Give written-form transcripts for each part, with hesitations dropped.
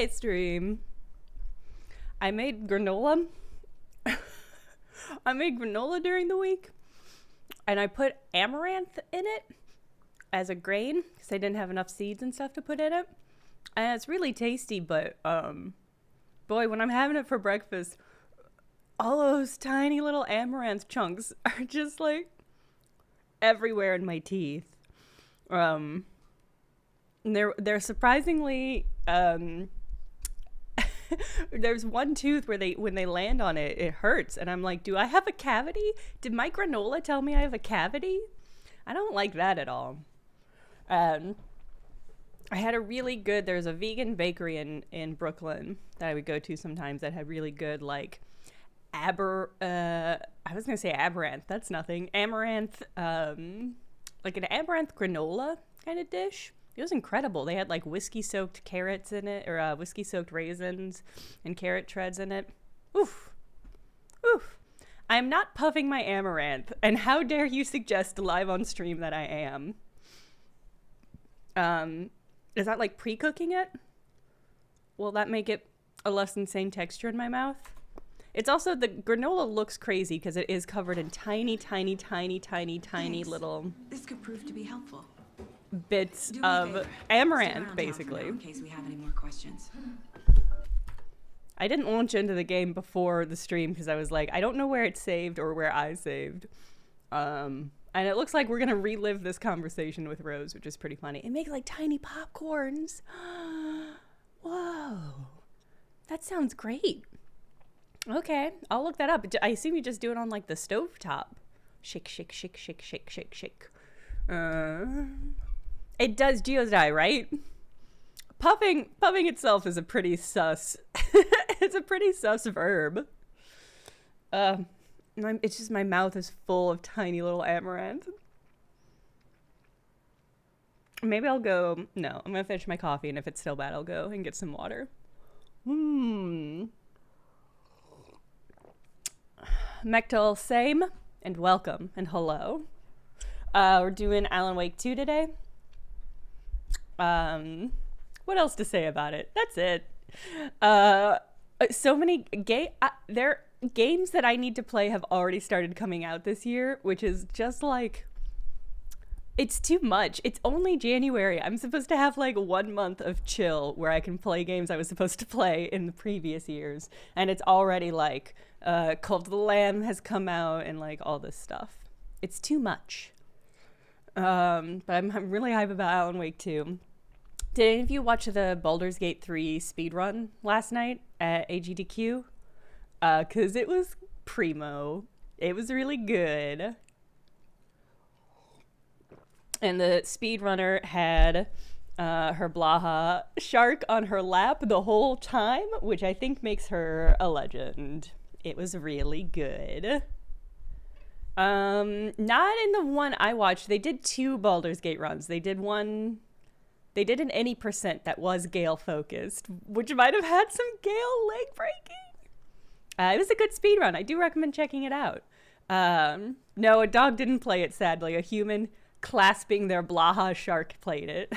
Hi, stream. I made granola. I made granola during the week, and I put amaranth in it as a grain because I didn't have enough seeds and stuff to put in it. And it's really tasty, but boy, when I'm having it for breakfast, all those tiny little amaranth chunks are just like everywhere in my teeth. They're surprisingly there's one tooth where when they land on it, it hurts, and I'm like, do I have a cavity? Did my granola tell me I have a cavity? I don't like that at all. I had a really good, there's a vegan bakery in Brooklyn that I would go to sometimes that had really good, like, I was gonna say amaranth, that's nothing. Amaranth, like an amaranth granola kind of dish. It was incredible. They had like whiskey soaked carrots in it, or whiskey soaked raisins and carrot shreds in it. Oof. Oof. I'm not puffing my amaranth, and how dare you suggest live on stream that I am? Is that like pre-cooking it? Will that make it a less insane texture in my mouth? It's also, the granola looks crazy because it is covered in tiny little... This could prove to be helpful. Bits of amaranth, basically. In case we have any more questions. I didn't launch into the game before the stream because I was like, I don't know where it's saved or where I saved. And it looks like we're going to relive this conversation with Rose, which is pretty funny. It makes like tiny popcorns. Whoa. That sounds great. Okay, I'll look that up. I assume you just do it on like the stove top. Shake, shake, shake, shake, shake, shake, shake. It does geodie, right? Puffing itself is a pretty sus. It's a pretty sus verb. It's just my mouth is full of tiny little amaranth. Maybe I'll go. No, I'm gonna finish my coffee, and if it's still bad, I'll go and get some water. Mektal, same, and welcome, and hello. We're doing Alan Wake 2 today. What else to say about it? That's it. So many games that I need to play have already started coming out this year, which is just like, it's too much. It's only January. I'm supposed to have like 1 month of chill where I can play games I was supposed to play in the previous years, and it's already like Cult of the Lamb has come out and like all this stuff. It's too much. But I'm really hype about Alan Wake 2. Did any of you watch the Baldur's Gate 3 speedrun last night at AGDQ? Because it was primo. It was really good. And the speedrunner had her Blaha shark on her lap the whole time, which I think makes her a legend. It was really good. Not in the one I watched. They did 2 Baldur's Gate runs. They did an any percent that was Gale focused, which might have had some Gale leg breaking. It was a good speed run. I do recommend checking it out. No, a dog didn't play it, sadly. A human clasping their Blaha shark played it.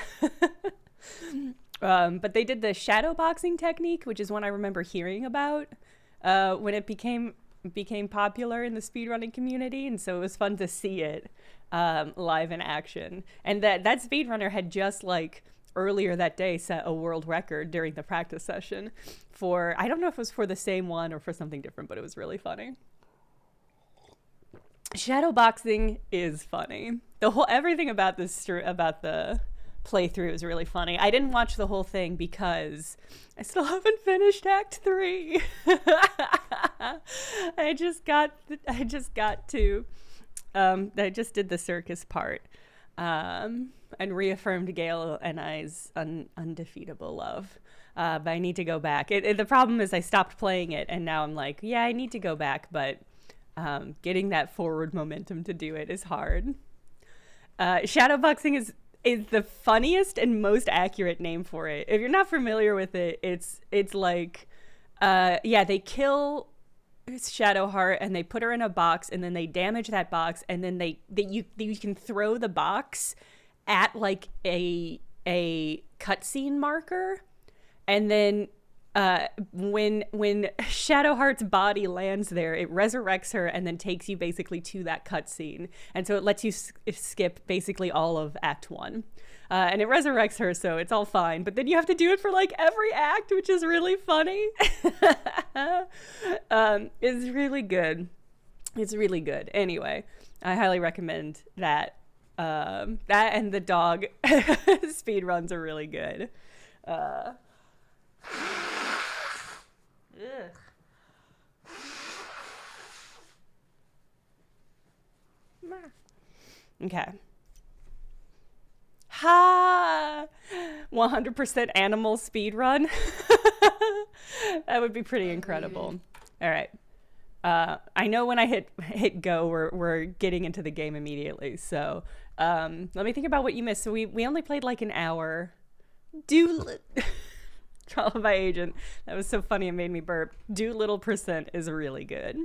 But they did the shadow boxing technique, which is one I remember hearing about when it became popular in the speedrunning community, and so it was fun to see it live in action. And that speedrunner had just like earlier that day set a world record during the practice session for, I don't know if it was for the same one or for something different, but it was really funny. Shadowboxing is funny. Everything about about the playthrough is really funny. I didn't watch the whole thing because I still haven't finished Act 3. I just did the circus part, and reaffirmed Gale and I's undefeatable love. But I need to go back. The problem is I stopped playing it, and now I'm like, yeah, I need to go back, but getting that forward momentum to do it is hard. Shadowboxing is the funniest and most accurate name for it. If you're not familiar with it, it's like, they kill Shadowheart and they put her in a box, and then they damage that box, and then you can throw the box at like a cutscene marker, And then when Shadowheart's body lands there, it resurrects her and then takes you basically to that cutscene. And so it lets you skip basically all of Act 1. And it resurrects her, so it's all fine. But then you have to do it for like every act, which is really funny. It's really good. It's really good. Anyway, I highly recommend that. That and the dog speed runs are really good. Ugh. Okay. Ha! 100% animal speed run. That would be pretty incredible. All right. I know when I hit go, we're getting into the game immediately. So let me think about what you missed. So we only played like an hour. Trial by Agent. That was so funny. It made me burp. Doolittle percent is really good.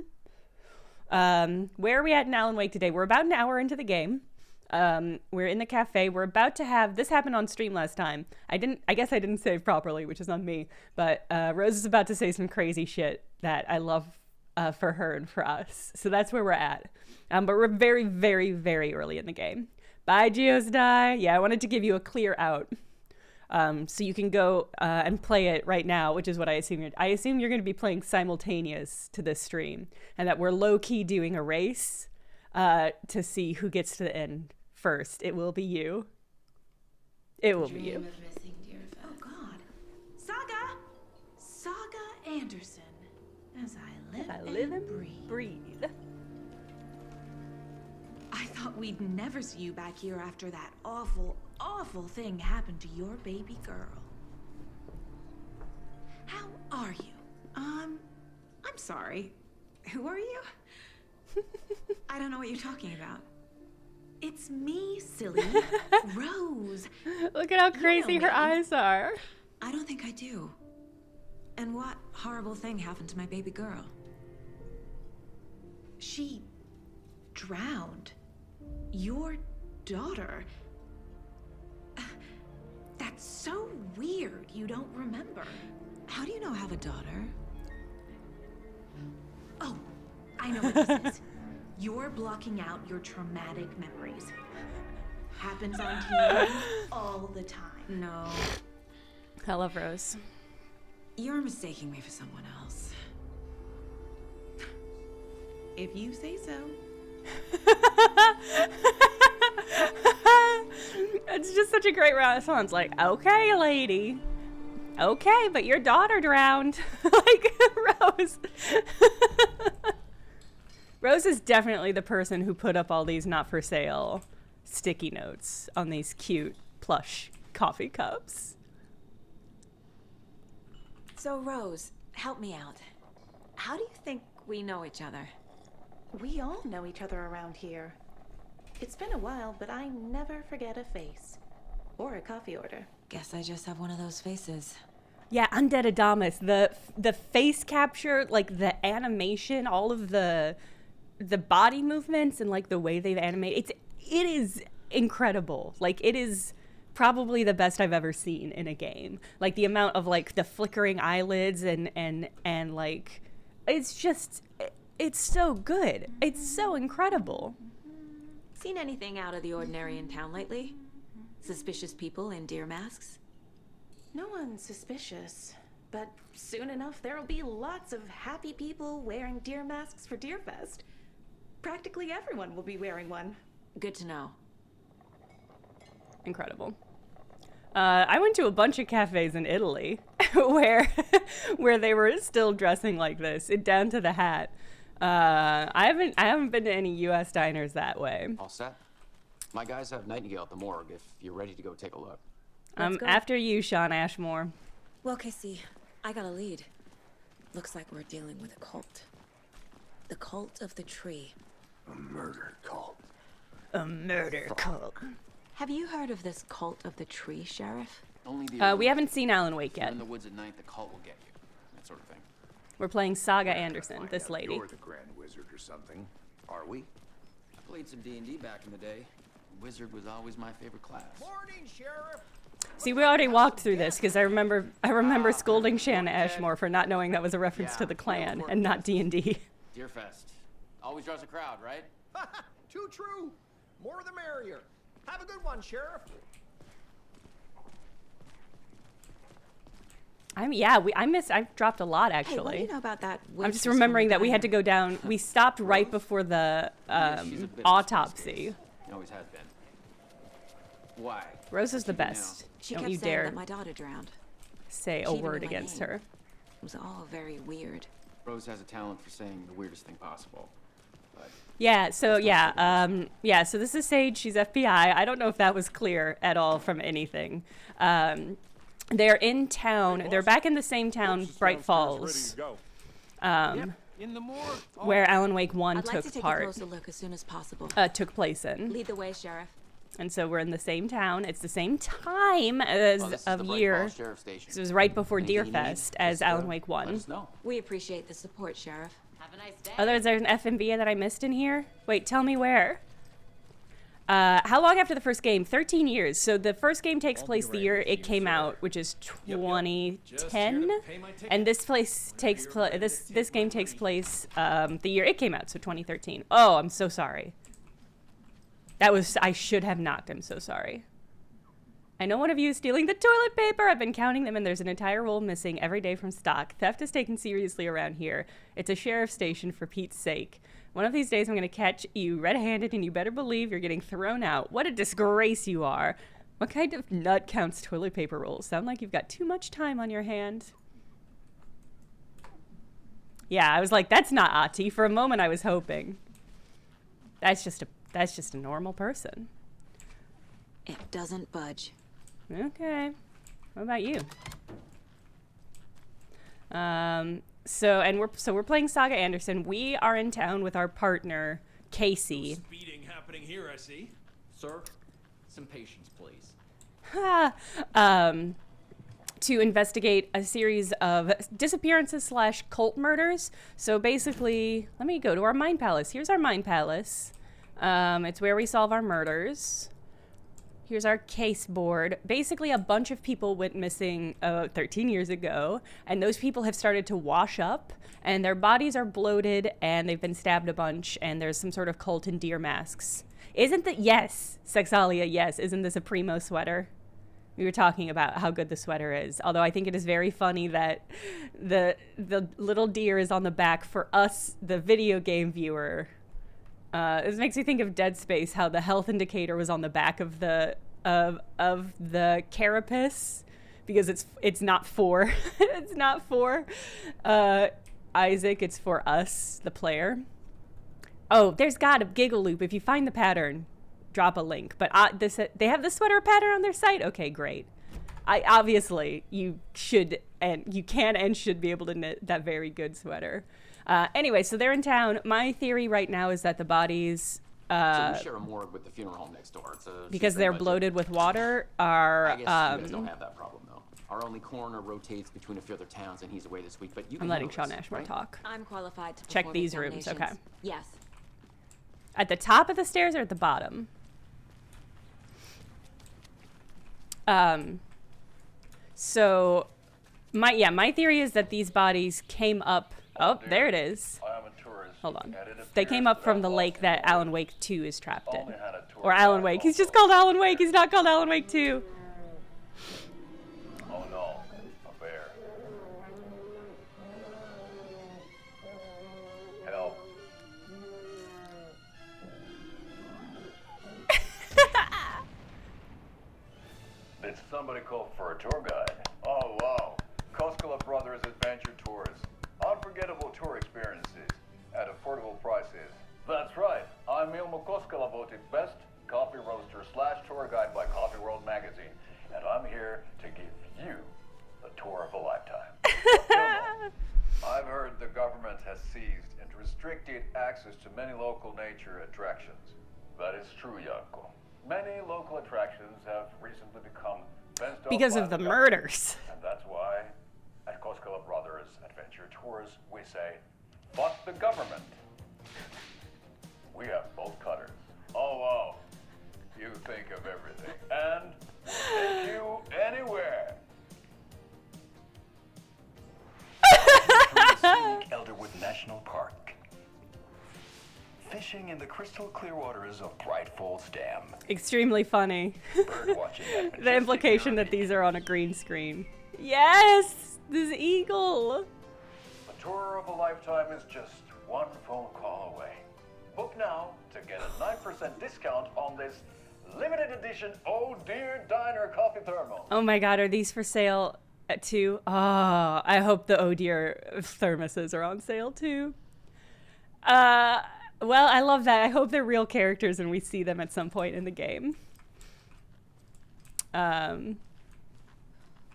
Where are we at in Alan Wake today? We're about an hour into the game. We're in the cafe. We're about to have, this happened on stream last time. I guess I didn't save properly, which is on me. But Rose is about to say some crazy shit that I love for her and for us. So that's where we're at. But we're very, very, very early in the game. Bye, Geosdy. Yeah, I wanted to give you a clear out. So you can go and play it right now, which is what I assume. I assume you're going to be playing simultaneous to this stream, and that we're low-key doing a race to see who gets to the end first. It will be you. It will be you. Oh God, Saga Anderson. As I live and breathe. I thought we'd never see you back here after that awful, awful thing happened to your baby girl. How are you? I'm sorry. Who are you? I don't know what you're talking about. It's me, silly. Rose. Look at how crazy her eyes are. I don't think I do. And what horrible thing happened to my baby girl? She drowned. Your daughter. That's so weird you don't remember. How do you know I have a daughter? Oh, I know what this is. You're blocking out your traumatic memories. Happens on TV all the time. No. I love Rose. You're mistaking me for someone else. If you say so. It's just such a great response. Like, okay, lady. Okay, but your daughter drowned. Like, Rose. Rose is definitely the person who put up all these not for sale sticky notes on these cute plush coffee cups. So, Rose, help me out. How do you think we know each other? We all know each other around here. It's been a while, but I never forget a face. Or a coffee order. Guess I just have one of those faces. Yeah, Undead Adamus. The face capture, like the animation, all of the body movements and like the way they've animated, it is incredible. Like, it is probably the best I've ever seen in a game. Like, the amount of like the flickering eyelids and like, it's just, it's so good. It's so incredible. Seen anything out of the ordinary in town lately? Suspicious people in deer masks? No one's suspicious, but soon enough there'll be lots of happy people wearing deer masks for Deerfest. Practically everyone will be wearing one. Good to know. Incredible. I went to a bunch of cafes in Italy where they were still dressing like this, down to the hat. I haven't been to any U.S. diners that way. All set. My guys have Nightingale at the morgue if you're ready to go take a look. After you, Sean Ashmore. Well, Casey, I got a lead. Looks like we're dealing with a cult. The cult of the tree. A murder cult. A murder cult. Have you heard of this cult of the tree, Sheriff? Only the We haven't seen Alan Wake You're yet. in the woods at night, the cult will get you. That sort of thing. We're playing Saga Anderson, Find this out lady. You're the Grand Wizard or something, are we? I played some D&D back in the day. Wizard was always my favorite class. Morning, Sheriff. See, we already walked through this because I remember scolding Shanna Ashmore for not knowing that was a reference to the clan and not D&D. Deerfest. Always draws a crowd, right? Too true. More the merrier. Have a good one, Sheriff. I've dropped a lot Hey, actually. what do you know about that? I'm just remembering that we had to go down. We stopped right before the She's a bit of a autopsy. space. She always has been. Why? Rose is the What you do best. She Don't kept you saying dare that my daughter drowned. say she a even word knew my against name. her. It was all very weird. Rose has a talent for saying the weirdest thing possible. But Yeah, so so this is Sage, she's FBI. I don't know if that was clear at all from anything. They're in town. They're back in the same town, Bright Falls, In the morgue. where Alan Wake 1 I'd like to took take a part, closer look as soon as possible. took place in. Lead the way, Sheriff. And so we're in the same town. It's the same time as this is of the Bright year. Falls Sheriff Station. 'Cause it was right before Anything you need, Deerfest as just, Alan Wake let 1. us know. We appreciate the support, Sheriff. Have a nice day. Oh, there's an FMV that I missed in here? Wait, tell me where. How long after the first game? 13 years. So the first game takes place the year it came out, which is 2010, and this game takes place the year it came out, so 2013. Oh, I'm so sorry. I should have knocked. I'm so sorry. I know one of you is stealing the toilet paper. I've been counting them, and there's an entire roll missing every day from stock. Theft is taken seriously around here. It's a sheriff's station, for Pete's sake. One of these days, I'm going to catch you red-handed, and you better believe you're getting thrown out. What a disgrace you are. What kind of nut counts toilet paper rolls? Sound like you've got too much time on your hands. Yeah, I was like, that's not Ati. For a moment, I was hoping. That's just a normal person. It doesn't budge. Okay. What about you? So we're playing Saga Anderson. We are in town with our partner, Casey. Speeding happening here, I see. Sir, some patience, please. To investigate a series of disappearances / cult murders. So basically, let me go to our Mind Palace. Here's our Mind Palace. It's where we solve our murders. Here's our case board. Basically, a bunch of people went missing 13 years ago, and those people have started to wash up, and their bodies are bloated, and they've been stabbed a bunch, and there's some sort of cult in deer masks. Isn't that, yes, Sexalia, yes, isn't this a primo sweater? We were talking about how good the sweater is, although I think it is very funny that the little deer is on the back for us, the video game viewer. This makes me think of Dead Space, how the health indicator was on the back of the carapace, because it's not for it's not for Isaac, it's for us, the player. Oh, there's got a giggle loop. If you find the pattern, drop a link. But they have the sweater pattern on their site. Okay, great. Obviously you should and you can and should be able to knit that very good sweater. Anyway, so they're in town. My theory right now is that the bodies, So we share a morgue with the funeral home next door. It's a because they're bloated with water, are I guess you guys don't have that problem though. Our only coroner rotates between a few other towns, and he's away this week. But you can I'm letting handle Sean this, Ashmore right? talk. I'm qualified to Check perform these rooms, okay. examinations. Yes. At the top of the stairs or at the bottom? So my theory is that these bodies came up. Oh, there it is. I am a tourist. Hold on. and it They appears came up that from I've the lost lake the that morgue. Alan Wake 2 is trapped in. Only had a tour Or Alan guide Wake. He's also. just called Alan Wake. He's not called Alan Wake 2. Oh no, a bear. Help. Did somebody call for a tour guide? Oh wow. Koskela Brothers Adventure Tours. Unforgettable tour experiences at affordable prices. That's right. I'm Ilmo Koskela, voted best coffee roaster / tour guide by Coffee World magazine. And I'm here to give you the tour of a lifetime. Ilmo, I've heard the government has seized and restricted access to many local nature attractions. That is true, Janko. Many local attractions have recently become fenced off Because by of the government. murders. And that's why, at Koskela Brothers Adventure Tours, we say, fuck the government. We have bolt cutters. Oh, wow. You think of everything. And we'll take you anywhere. Scenic Elderwood National Park. Fishing in the crystal clear waters of Bright Falls Dam. Extremely funny. Bird watching at The implication that these are on a green screen. Yes! This eagle! A tour of a lifetime is just one phone call away. Book now to get a 9% discount on this limited edition Oh Dear Diner coffee thermal. Oh my god, are these for sale too? Oh, I hope the Oh Dear thermoses are on sale too. Well, I love that. I hope they're real characters and we see them at some point in the game.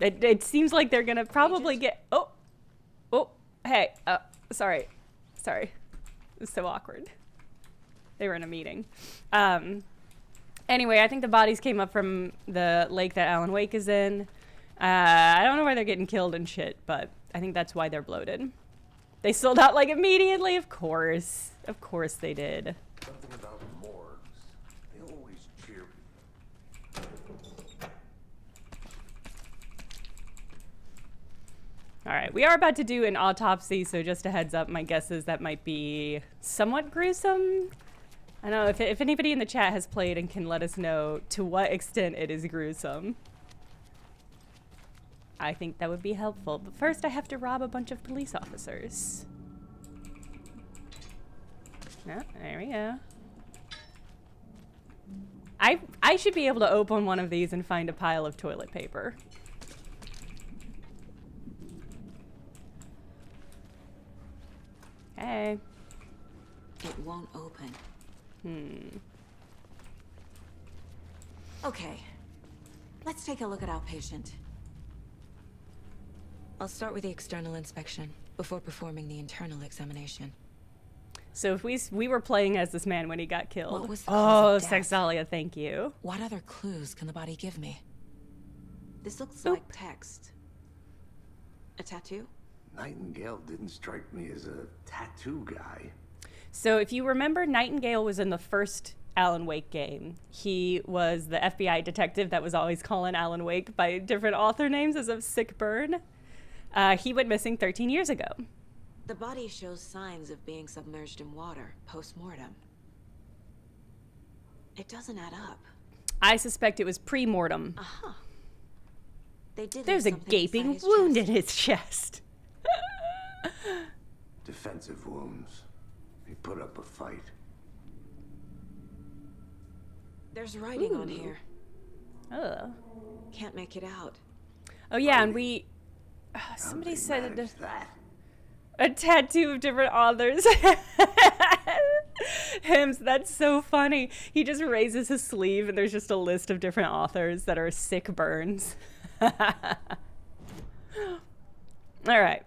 It seems like they're gonna probably get... Oh, hey, sorry. It's so awkward. They were in a meeting. Anyway, I think the bodies came up from the lake that Alan Wake is in. I don't know why they're getting killed and shit, but I think that's why they're bloated. They sold out like immediately, of course. Of course they did. Something about morgues. They always cheer me. All right, we are about to do an autopsy, so just a heads up, my guess is that might be somewhat gruesome. I don't know if anybody in the chat has played and can let us know to what extent it is gruesome. I think that would be helpful. But first I have to rob a bunch of police officers. No, there we go. I should be able to open one of these and find a pile of toilet paper. Hey. It won't open. Okay. Let's take a look at our patient. I'll start with the external inspection before performing the internal examination. So if we were playing as this man when he got killed. What was the cause of death? Sexalia, thank you. What other clues can the body give me? This looks like text. A tattoo? Nightingale didn't strike me as a tattoo guy. So if you remember, Nightingale was in the first Alan Wake game. He was the FBI detective that was always calling Alan Wake by different author names as a sick burn. He went missing 13 years ago. The body shows signs of being submerged in water post-mortem. It doesn't add up. I suspect it was pre-mortem. Uh-huh. They did. There's a gaping wound in his chest. Defensive wounds. He put up a fight. There's writing on here. Oh. Can't make it out. Oh yeah, and we... somebody said that. A tattoo of different authors. Hims, that's so funny. He just raises his sleeve and there's just a list of different authors that are sick burns. All right.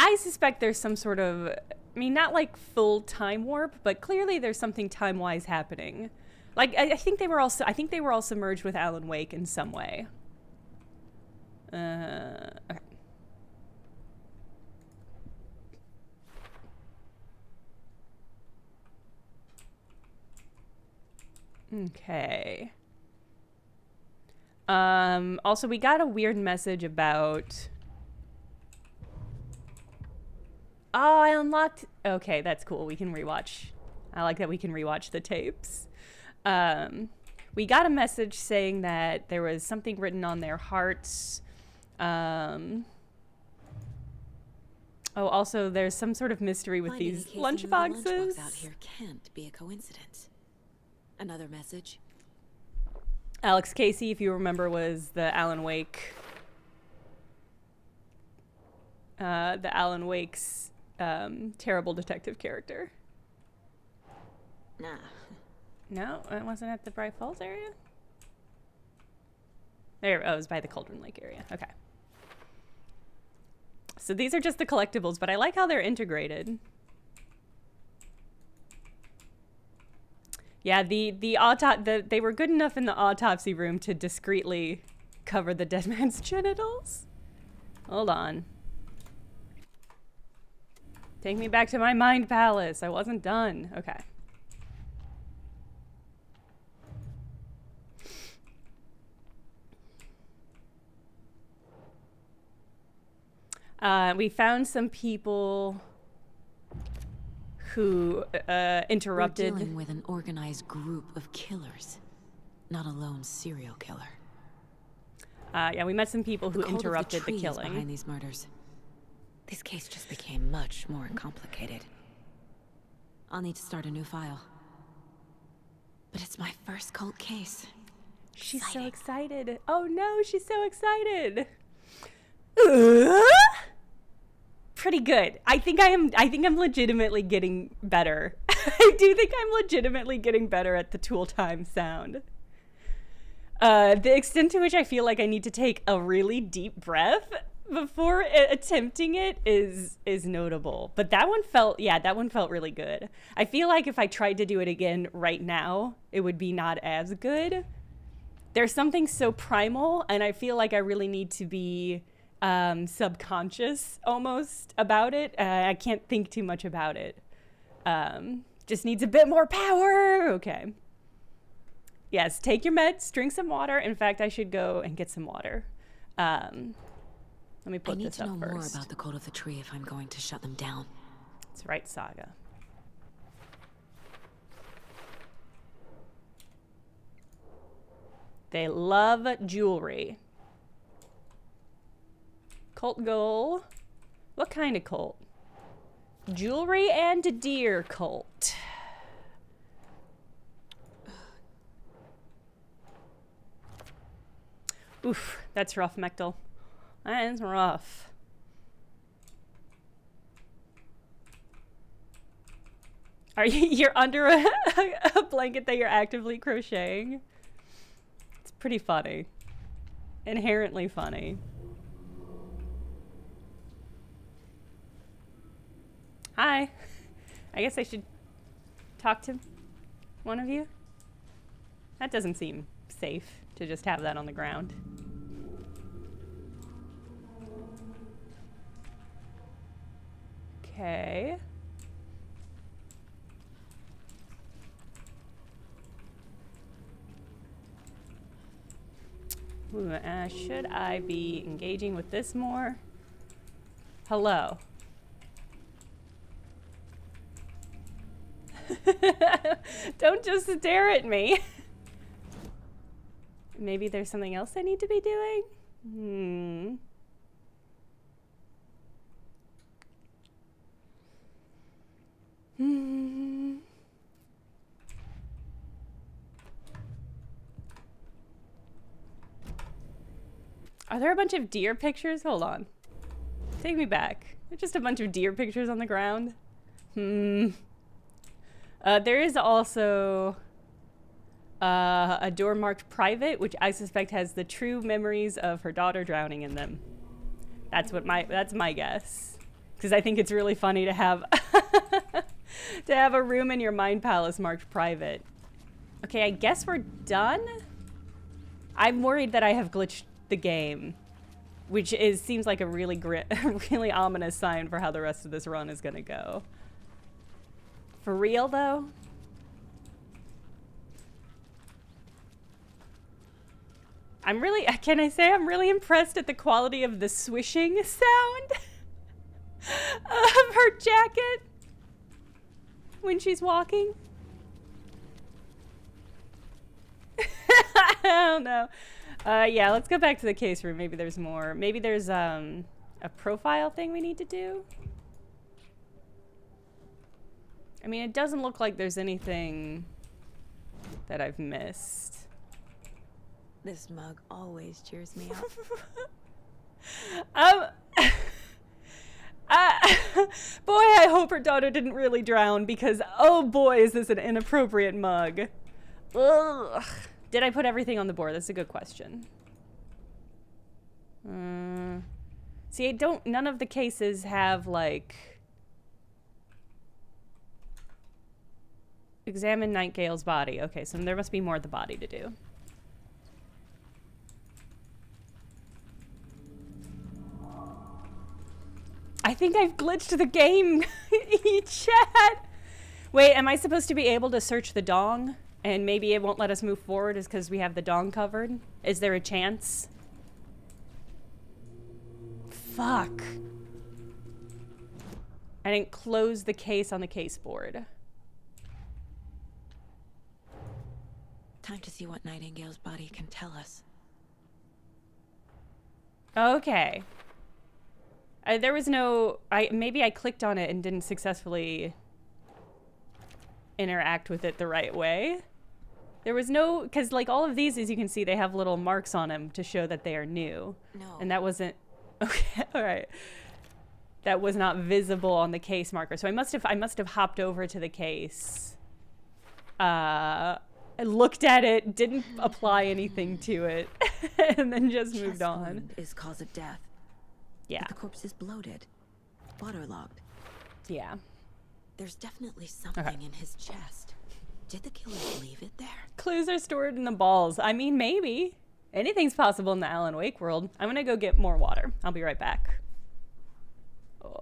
I suspect there's some sort of, I mean, not like full time warp, but clearly there's something time-wise happening. Like, I think they were all submerged with Alan Wake in some way. Okay. Okay. Also, we got a weird message about... Oh, I unlocked... Okay, that's cool. We can rewatch. I like that we can rewatch the tapes. We got a message saying that there was something written on their hearts. Oh, also, there's some sort of mystery with these lunch boxes. Out here can't be a coincidence. Another message. Alex Casey, if you remember, was the Alan Wake. The Alan Wake's terrible detective character. Nah. No, it wasn't at the Bright Falls area? There, oh, it was by the Cauldron Lake area. Okay. So these are just the collectibles, but I like how they're integrated. Yeah, they were good enough in the autopsy room to discreetly cover the dead man's genitals. Hold on. Take me back to my mind palace. I wasn't done. Okay. We found some people who interrupted. We're dealing with an organized group of killers, not a lone serial killer. Yeah, we met some people who interrupted the killing. Behind these murders. This case just became much more complicated. I'll need to start a new file. But it's my first cult case. She's so excited. Oh no, she's so excited. Pretty good. I think I'm legitimately getting better. I do think I'm legitimately getting better at the tool time sound. The extent to which I feel like I need to take a really deep breath before attempting it is notable. But that one felt really good. I feel like if I tried to do it again right now, it would be not as good. There's something so primal, and I feel like I really need to be subconscious almost about it. I can't think too much about it. Just needs a bit more power. Okay. Yes, take your meds, drink some water. In fact, I should go and get some water. Let me put this up first. I need to know more about the Cult of the Tree if I'm going to shut them down. That's right, Saga. They love jewelry. Cult goal. What kind of cult? Jewelry and deer cult. Oof, that's rough, Mechtel. That is rough. You're under a blanket that you're actively crocheting? It's pretty funny. Inherently funny. Hi. I guess I should talk to one of you. That doesn't seem safe to just have that on the ground. Okay. Ooh, should I be engaging with this more? Hello. Don't just stare at me. Maybe there's something else I need to be doing? Are there a bunch of deer pictures? Hold on. Take me back. There's just a bunch of deer pictures on the ground. There is also a door marked private, which I suspect has the true memories of her daughter drowning in them. That's my guess. Because I think it's really funny to have to have a room in your mind palace marked private. Okay, I guess we're done. I'm worried that I have glitched the game, which seems like a really really ominous sign for how the rest of this run is gonna go. For real though? Can I say I'm really impressed at the quality of the swishing sound of her jacket when she's walking? I don't know. Yeah, let's go back to the case room. Maybe there's more. Maybe there's a profile thing we need to do. I mean, it doesn't look like there's anything that I've missed. This mug always cheers me up. Boy, I hope her daughter didn't really drown because, oh boy, is this an inappropriate mug. Ugh. Did I put everything on the board? That's a good question. See, none of the cases have, like, examine Nightingale's body. Okay, so there must be more of the body to do. I think I've glitched the game. Chat. Wait, am I supposed to be able to search the dong? And maybe it won't let us move forward is because we have the dong covered? Is there a chance? Fuck. I didn't close the case on the case board. Time to see what Nightingale's body can tell us. Okay. There was no... maybe I clicked on it and didn't successfully interact with it the right way. There was no... Because, like, all of these, as you can see, they have little marks on them to show that they are new. No. And that wasn't... Okay, all right. That was not visible on the case marker. So I must have hopped over to the case. I looked at it, didn't apply anything to it, and then just moved on. Chest wound is cause of death. Yeah. But the corpse is bloated, waterlogged. Yeah. There's definitely something in his chest. Did the killer leave it there? Clues are stored in the balls. I mean, maybe. Anything's possible in the Alan Wake world. I'm gonna go get more water. I'll be right back. Oh.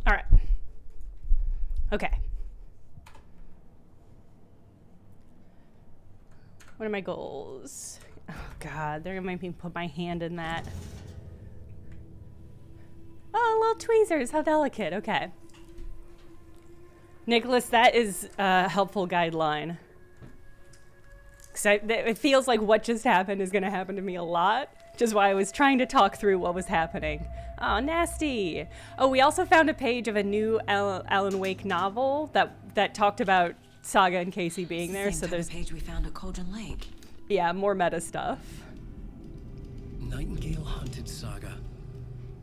All right. Okay. What are my goals? Oh, God. They're going to make me put my hand in that. Oh, little tweezers. How delicate. Okay. Nicholas, that is a helpful guideline. 'Cause it feels like what just happened is going to happen to me a lot. Which is why I was trying to talk through what was happening. Oh, nasty. Oh, we also found a page of a new Alan Wake novel that talked about Saga and Casey being there. So there's a page we found at Cauldron Lake. Yeah, more meta stuff. Nightingale hunted Saga.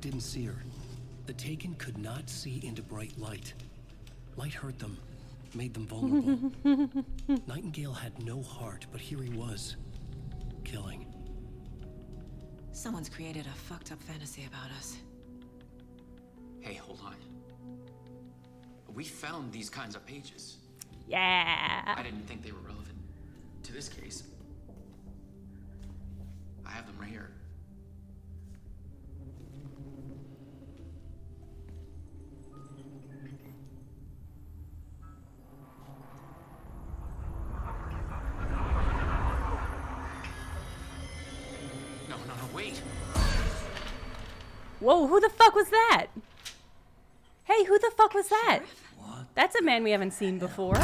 Didn't see her. The Taken could not see into bright light. Light hurt them, made them vulnerable. Nightingale had no heart, but here he was, killing. Someone's created a fucked up fantasy about us. Hey, hold on. We found these kinds of pages. Yeah. I didn't think they were relevant to this case. I have them right here. No, wait. Whoa, who the fuck was that? Hey, who the fuck was that? What? That's a man we haven't seen before.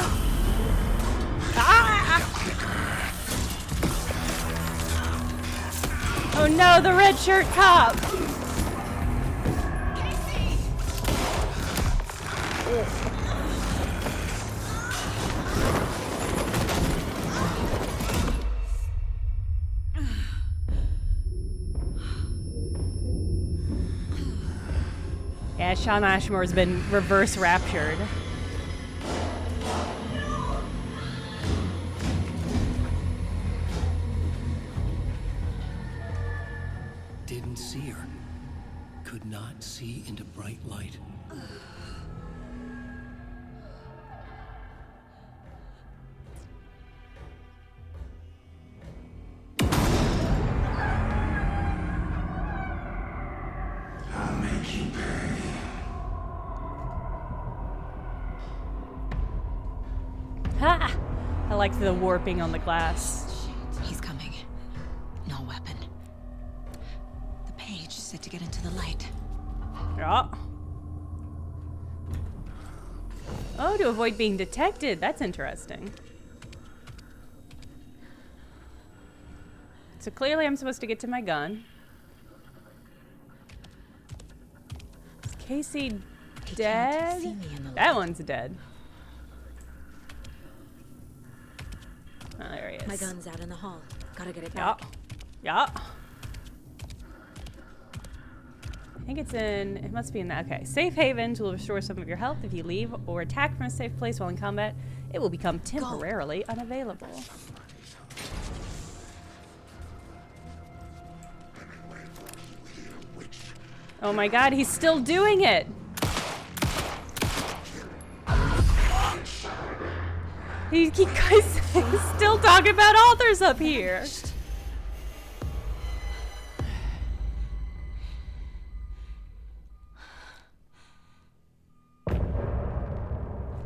Ah! Oh no, the red shirt cop! Casey! Yeah, Shawn Ashmore's been reverse raptured. Didn't see her. Could not see into bright light. I'll make you pay. Ha! I like the warping on the glass. He's coming. No weapon. The page said to get into the light. Yeah. Oh, to avoid being detected. That's interesting. So clearly I'm supposed to get to my gun. Is Casey dead? That one's dead. Oh, there he is. My gun's out in the hall. Gotta get it back. Yeah. I think it's in, it must be in that. Okay. Safe havens will restore some of your health if you leave or attack from a safe place while in combat. It will become temporarily unavailable. Oh my god, he's still doing it! He's still talking about authors up here.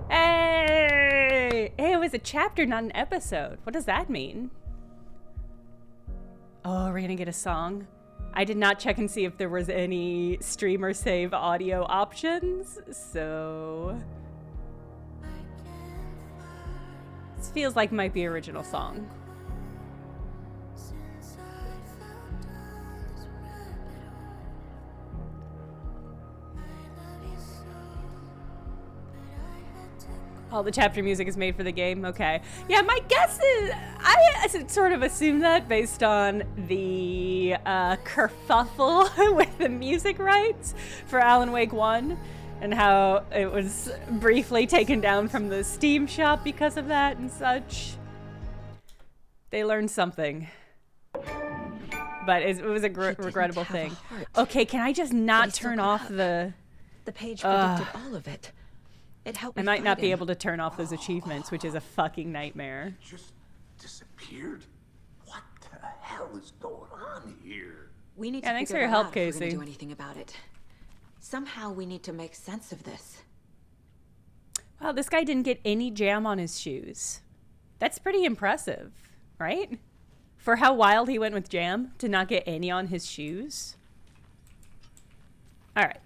Hey! Hey, it was a chapter, not an episode. What does that mean? Oh, we're gonna get a song? I did not check and see if there was any stream or save audio options, so... This feels like might be original song. All the chapter music is made for the game. Okay. Yeah, my guess is I sort of assume that based on the kerfuffle with the music rights for Alan Wake 1 and how it was briefly taken down from the Steam shop because of that and such. They learned something. But it was a regrettable thing. Okay, can I just not turn off the page predicted all of it. It helped I might not be able to turn off those achievements, which is a fucking nightmare. It just disappeared? What the hell is going on here? We need to thanks for your help, Casey. If we're gonna do anything about it. Somehow we need to make sense of this. Wow, this guy didn't get any jam on his shoes. That's pretty impressive, right? For how wild he went with jam to not get any on his shoes. All right.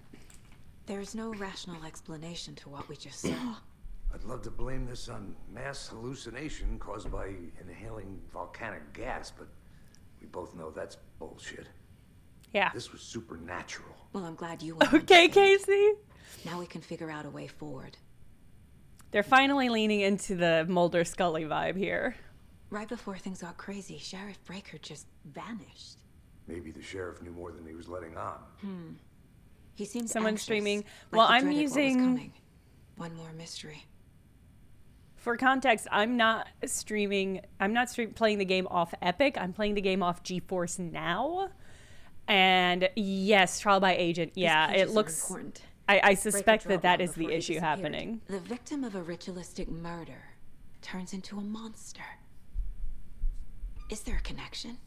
There's no rational explanation to what we just saw. I'd love to blame this on mass hallucination caused by inhaling volcanic gas, but we both know that's bullshit. Yeah. This was supernatural. Well, I'm glad you went. Okay, Casey. Now we can figure out a way forward. They're finally leaning into the Mulder Scully vibe here. Right before things got crazy, Sheriff Breaker just vanished. Maybe the sheriff knew more than he was letting on. He seems someone anxious, streaming. like Well, he I'm dreaded what was using. coming. One more mystery. For context, I'm not streaming. I'm not playing the game off Epic. I'm playing the game off GeForce Now. And yes, Trial by Agent. Yeah, it looks. I suspect that is the issue happening. The victim of a ritualistic murder turns into a monster. Is there a connection?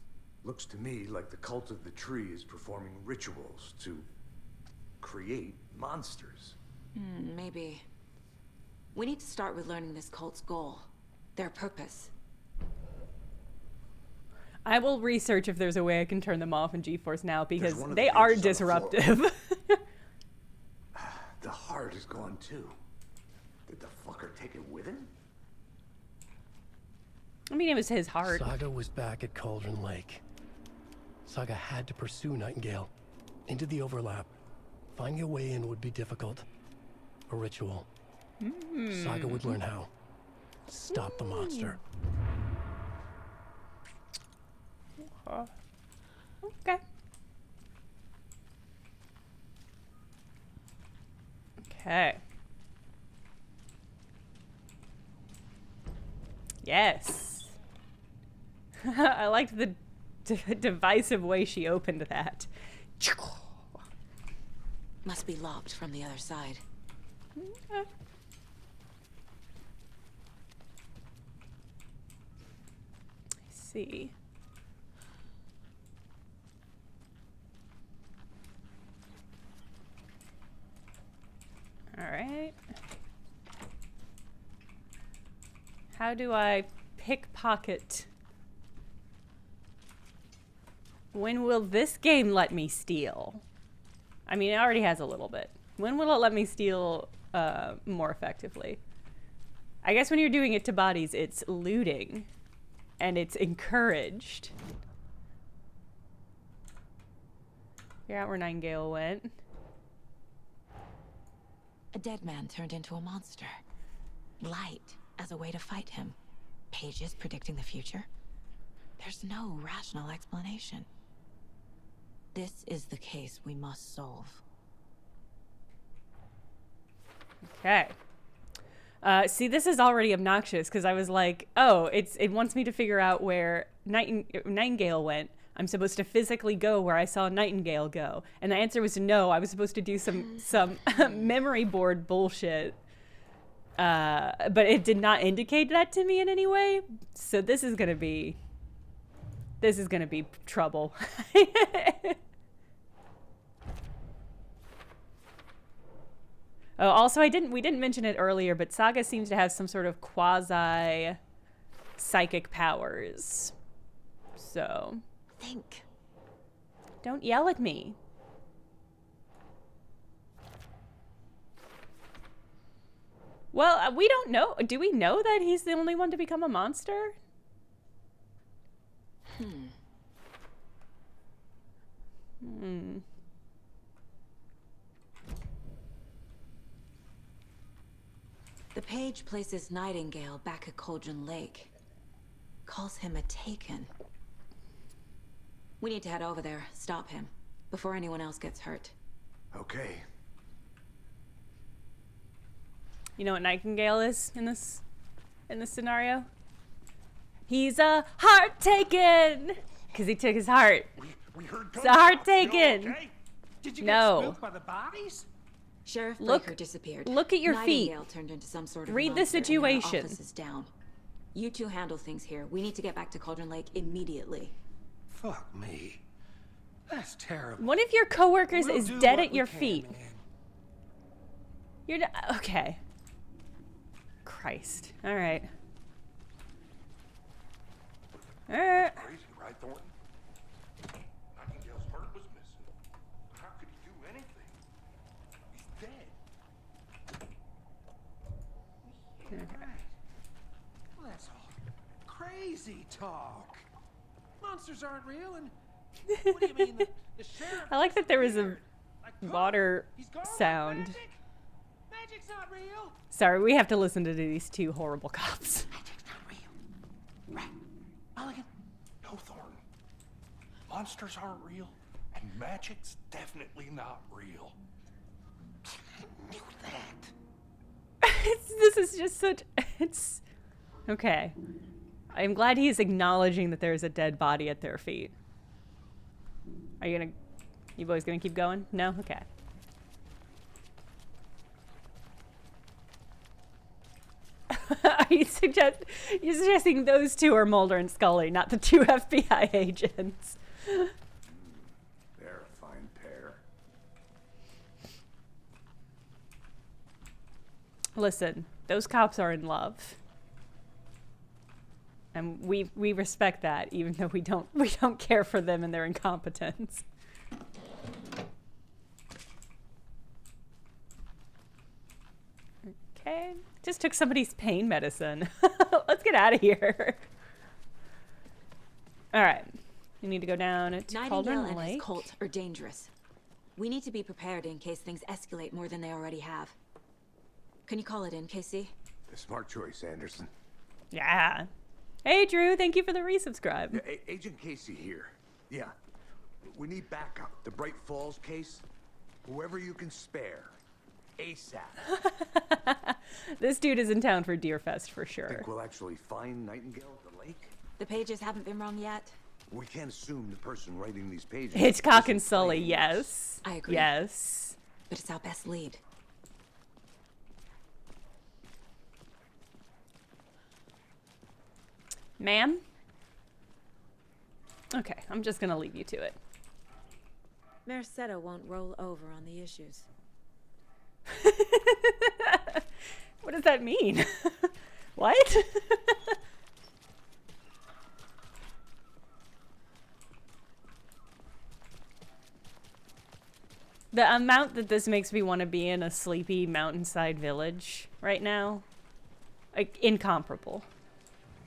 Looks to me like the cult of the tree is performing rituals to create monsters. Maybe. We need to start with learning this cult's goal, their purpose. I will research if there's a way I can turn them off in GeForce Now because they are disruptive. The heart is gone too. Did the fucker take it with him? I mean, it was his heart. Saga was back at Cauldron Lake. Saga had to pursue Nightingale into the overlap. Finding a way in would be difficult. A ritual. Saga would learn how. Stop the monster. Okay. Okay. Yes. I liked the divisive way she opened that. Must be locked from the other side. Okay. I see. All right. How do I pickpocket? When will this game let me steal? I mean, it already has a little bit. When will it let me steal more effectively? I guess when you're doing it to bodies, it's looting. And it's encouraged. Figure out where Nightingale went. A dead man turned into a monster. Light as a way to fight him. Pages predicting the future. There's no rational explanation. This is the case we must solve. Okay. See, this is already obnoxious because I was like, oh, it wants me to figure out where Nightingale went. I'm supposed to physically go where I saw Nightingale go. And the answer was no. I was supposed to do some memory board bullshit. But it did not indicate that to me in any way. So this is gonna be trouble. Oh, also we didn't mention it earlier, but Saga seems to have some sort of quasi psychic powers. So think. Don't yell at me. Well, we don't know. Do we know that he's the only one to become a monster? The page places Nightingale back at Cauldron Lake. Calls him a Taken. We need to head over there, stop him, before anyone else gets hurt. Okay. You know what Nightingale is in this scenario? He's a heart taken! Because he took his heart. We heard it's a heart taken! Okay? Did you No. get spooked by the bodies? Sheriff Look- Blaker disappeared. look at your feet. Nightingale turned into some sort of Read the monster, and their situation. office is down. You two handle things here. We need to get back to Cauldron Lake immediately. Fuck me. That's terrible. One of your coworkers We'll is do dead what at we your can, feet. man. You're not, okay. Christ. All right. Crazy, right, Thornton? Nightingale's heart was missing. How could he do anything? He's dead. Well, that's all crazy talk. Monsters aren't real, and what do you mean? The sheriff? I like that there was a disappeared? Like, huh? water He's gone like sound. magic? Magic's not real. Sorry, we have to listen to these two horrible cops. Magic's not real. Right. Mulligan? No, Thornton. Monsters aren't real, and magic's definitely not real. I knew that. This is just such... It's... Okay. I'm glad he's acknowledging that there's a dead body at their feet. Are you gonna... You boys gonna keep going? No? Okay. You're suggesting those two are Mulder and Scully, not the two FBI agents. They're a fine pair. Listen, those cops are in love. And we respect that, even though we don't care for them and their incompetence. Okay. Just took somebody's pain medicine. Let's get out of here. All right. We need to go down to Nightingale Cauldron and Lake. his cult are dangerous. We need to be prepared in case things escalate more than they already have. Can you call it in, Casey? A smart choice, Anderson. Yeah. Hey, Drew. Thank you for the resubscribe. Yeah, Agent Casey here. Yeah. We need backup. The Bright Falls case. Whoever you can spare. ASAP. This dude is in town for Deerfest for sure. Think we'll actually find Nightingale at the lake? The pages haven't been wrong yet. We can't assume the person writing these pages. Hitchcock and isn't Sully, playing yes. I agree. Yes. But it's our best lead. Ma'am? Okay, I'm just gonna leave you to it. Merceda won't roll over on the issues. What does that mean? What? The amount that this makes me want to be in a sleepy mountainside village right now Like, incomparable.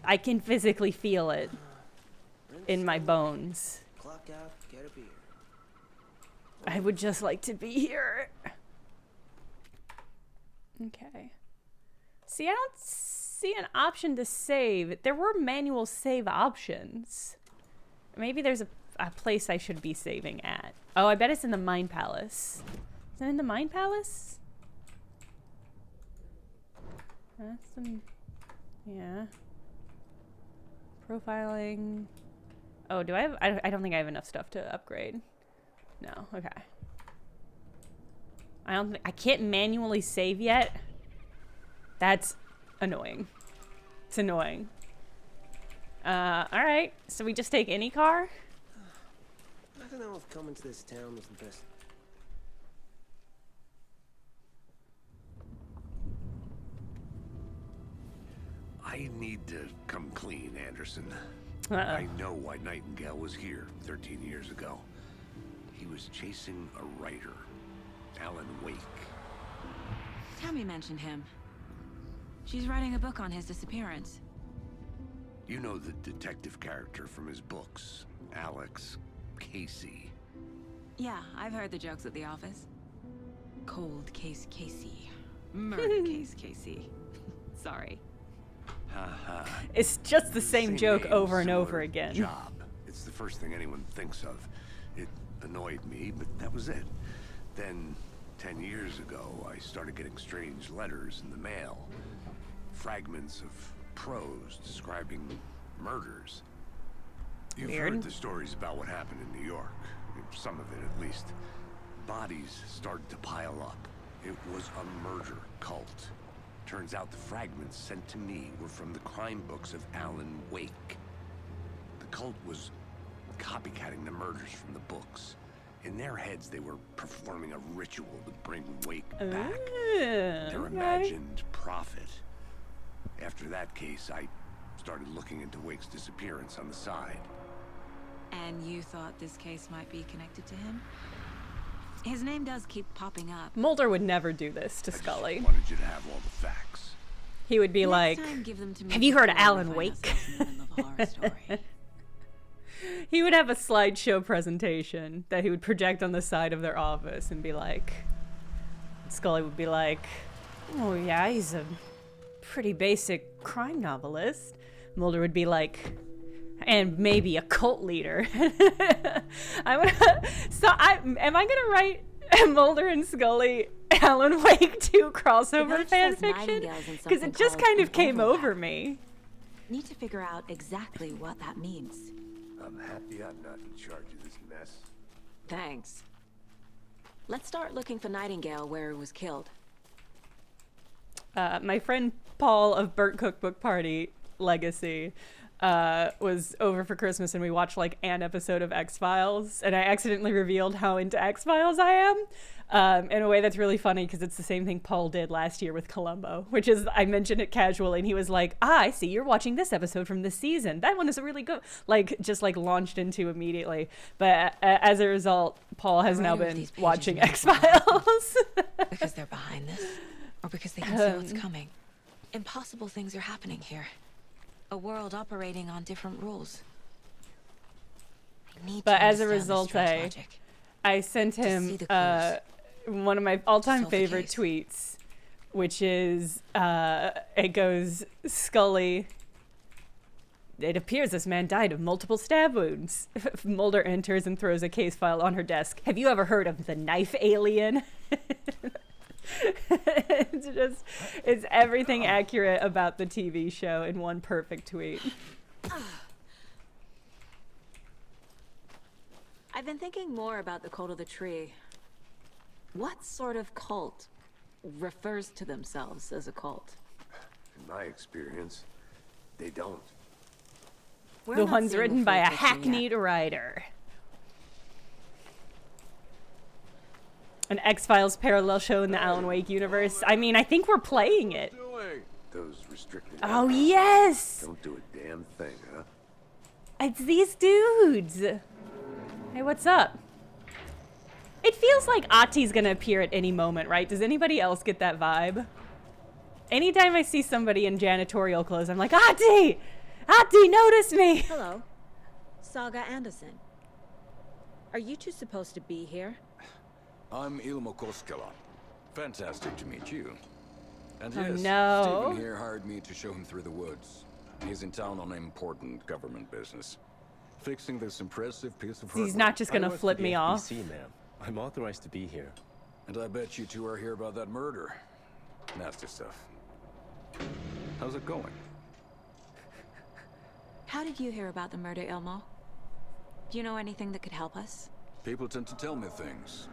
I can physically feel it in my bones. Clock out, get a beer. I would just like to be here. Okay. See, I don't see an option to save. There were manual save options. Maybe there's a place I should be saving at. Oh, I bet it's in the Mind Palace. Is it in the Mind Palace? That's some... Yeah. Profiling. Oh, do I have... I don't think I have enough stuff to upgrade. No, okay. I can't manually save yet. That's annoying. It's annoying. Alright. So we just take any car? I don't know if coming to this town was the best. I need to come clean, Anderson. Uh-oh. I know why Nightingale was here 13 years ago. He was chasing a writer, Alan Wake. Tammy mentioned him. She's writing a book on his disappearance. You know the detective character from his books, Alex Casey. Yeah, I've heard the jokes at the office. Cold case Casey. Murder case Casey. Sorry. Ha. It's just the same joke name, over and over similar again. Job. It's the first thing anyone thinks of. It annoyed me, but that was it. Then, 10 years ago, I started getting strange letters in the mail. Fragments of prose describing murders. You've Weird. heard the stories about what happened in New York. Some of it, at least. Bodies started to pile up. It was a murder cult. Turns out the fragments sent to me were from the crime books of Alan Wake. The cult was copycatting the murders from the books. In their heads, they were performing a ritual to bring Wake back. Their imagined prophet. After that case, I started looking into Wake's disappearance on the side. And you thought this case might be connected to him? His name does keep popping up. Mulder would never do this to Scully. I wanted you to have all the facts. He would be like, Give them to me have you heard of before we Alan find Wake? ourselves in the middle of a horror story. He would have a slideshow presentation that he would project on the side of their office and be like, Scully would be like, oh yeah, he's a pretty basic crime novelist. Mulder would be like, and maybe a cult leader. Am I gonna write Mulder and Scully Alan Wake 2 crossover fan fiction? Because it just kind of came over me. Need to figure out exactly what that means. I'm happy I'm not in charge of this mess. Thanks. Let's start looking for Nightingale where he was killed. My friend Paul of Burnt Cookbook Party Legacy was over for Christmas, and we watched like an episode of X-Files, and I accidentally revealed how into X-Files I am in a way that's really funny because it's the same thing Paul did last year with Columbo, which is, I mentioned it casually and he was like, I see you're watching this episode from this season. That one is really good. Like, just like launched into immediately. But as a result, Paul has now been watching X-Files. Because they're behind this, or because they can see what's coming. Impossible things are happening here. A world operating on different rules. But as a result, I sent him one of my all-time favorite tweets, which is, it goes, Scully, it appears this man died of multiple stab wounds. Mulder enters and throws a case file on her desk. Have you ever heard of the knife alien? It's everything accurate about the TV show in one perfect tweet. I've been thinking more about the cult of the tree. What sort of cult refers to themselves as a cult? In my experience, they don't. The one's written by a hackneyed writer. An X-Files parallel show in the Alan Wake universe. I mean, I think we're playing it. Those restricted. Oh, yes! Don't do a damn thing, huh? It's these dudes. Hey, what's up? It feels like Ati's gonna appear at any moment, right? Does anybody else get that vibe? Anytime I see somebody in janitorial clothes, I'm like, Auntie! Auntie, notice me! Hello. Saga Anderson. Are you two supposed to be here? I'm Ilmo Koskela. Fantastic to meet you. And Oh, yes, no. Stephen here hired me to show him through the woods. He's in town on important government business. Fixing this impressive piece of He's not just gonna flip me off. FBC, ma'am. I'm authorized to be here. And I bet you two are here about that murder. Nasty stuff. How's it going? How did you hear about the murder, Ilmo? Do you know anything that could help us? People tend to tell me things.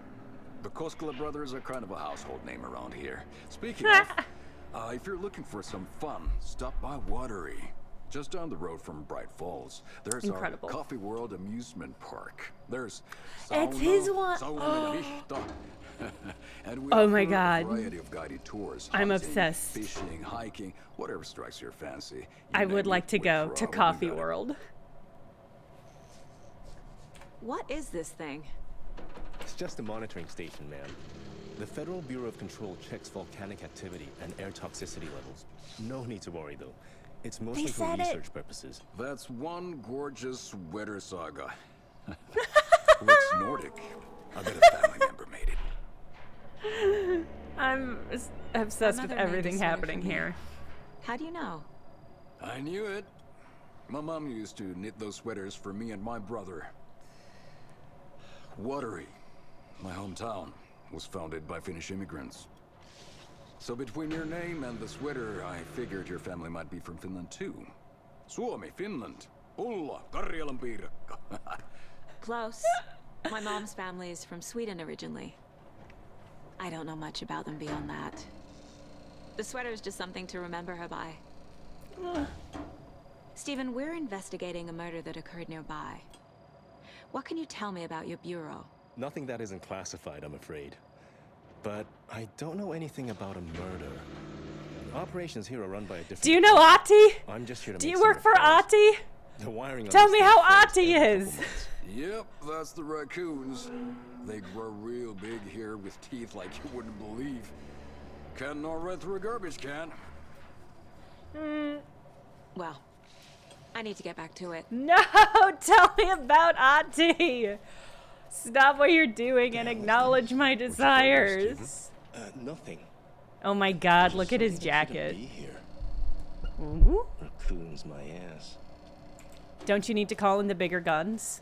The Koskela brothers are kind of a household name around here. Speaking of, if you're looking for some fun, stop by Watery. Just down the road from Bright Falls. There's Incredible. our Coffee World amusement park. There's It's his one. And we Oh my offer God. a variety of guided tours. I'm hunting, obsessed. Fishing, hiking, whatever strikes your fancy. I You would name like it, to we go to probably Coffee got it. World. What is this thing? It's just a monitoring station, ma'am. The Federal Bureau of Control checks volcanic activity and air toxicity levels. No need to worry, though. It's mostly for said it. research purposes. That's one gorgeous sweater, Saga. Looks Nordic. I bet a family member made it. I'm obsessed with Another made everything this sweater happening for me. here. How do you know? I knew it. My mom used to knit those sweaters for me and my brother. Watery, my hometown, was founded by Finnish immigrants. So between your name and the sweater, I figured your family might be from Finland too. Suomi, Finland. Ulla, Karjalan piirakka. Close. My mom's family is from Sweden originally. I don't know much about them beyond that. The sweater is just something to remember her by. Stephen, we're investigating a murder that occurred nearby. What can you tell me about your bureau? Nothing that isn't classified, I'm afraid. But I don't know anything about a murder. Operations here are run by a different... Do you know Ati? I'm just here to Do make you some work for repairs. Ati? The wiring on Tell this me thing how fails Ati every is. couple months. Yep, that's the raccoons. They grow real big here with teeth like you wouldn't believe. Can't know right through a garbage can. Well, I need to get back to it. No, tell me about Ati. Stop what you're doing and acknowledge my desires. Nothing. Oh my God, look at his Something that shouldn't jacket. be here. Ooh. Raccoons my ass. Don't you need to call in the bigger guns?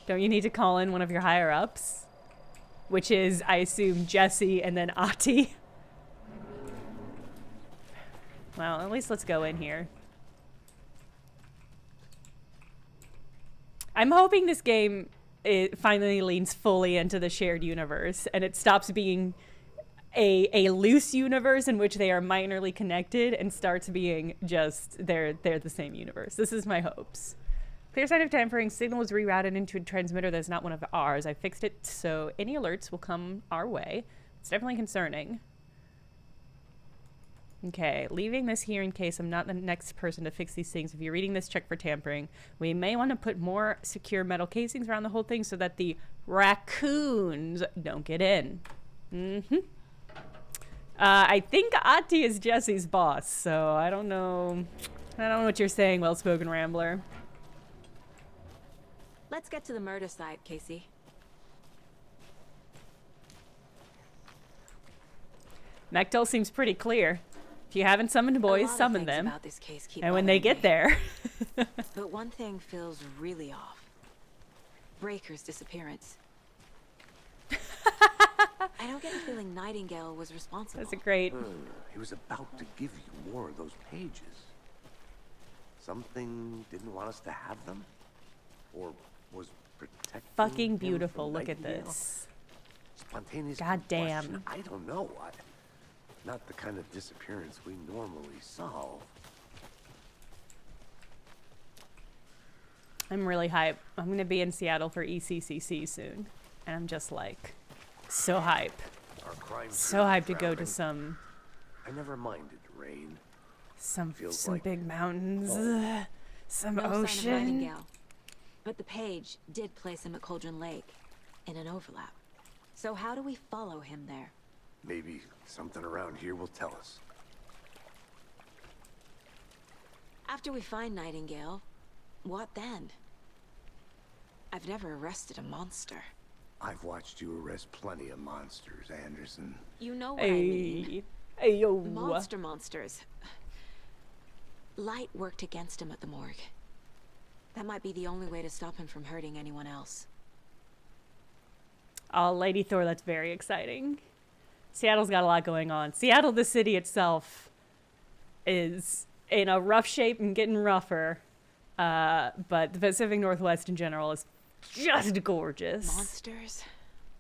Don't you need to call in one of your higher ups? Which is, I assume, Jesse and then Ati. Well, at least let's go in here. I'm hoping this game it finally leans fully into the shared universe and it stops being a loose universe in which they are minorly connected and starts being just they're the same universe. This is my hopes. Clear sign of tampering. Signal was rerouted into a transmitter that's not one of ours. I fixed it so any alerts will come our way. It's definitely concerning. Okay, leaving this here in case I'm not the next person to fix these things. If you're reading this, check for tampering. We may want to put more secure metal casings around the whole thing so that the raccoons don't get in. I think Ati is Jesse's boss, so I don't know. I don't know what you're saying, well-spoken rambler. Let's get to the murder site, Casey. Mechtel seems pretty clear. If you haven't summoned boys, summon them. About this case keep And when they bothering get me. there... But one thing feels really off. Breaker's disappearance. I don't get a feeling Nightingale was responsible. That's a great... He was about to give you more of those pages. Something didn't want us to have them? Or was protecting Fucking him beautiful. from Look at Nightingale? this. Spontaneous God damn. combustion? I don't know. Not the kind of disappearance we normally solve. I'm really hype. I'm going to be in Seattle for ECCC soon. And I'm just like, so hype. Our crime So fears hyped to go to drowning. some I never minded rain. some Feels like big mountains, some No sign of ocean. Nightingale. But the page did place him at Cauldron Lake in an overlap. So how do we follow him there? Maybe something around here will tell us. After we find Nightingale, what then? I've never arrested a monster. I've watched you arrest plenty of monsters, Anderson. You know what I mean. Hey, yo. Monsters. Light worked against him at the morgue. That might be the only way to stop him from hurting anyone else. Oh, Lady Thor, that's very exciting. Seattle's got a lot going on. Seattle, the city itself, is in a rough shape and getting rougher. But the Pacific Northwest in general is just gorgeous. Monsters,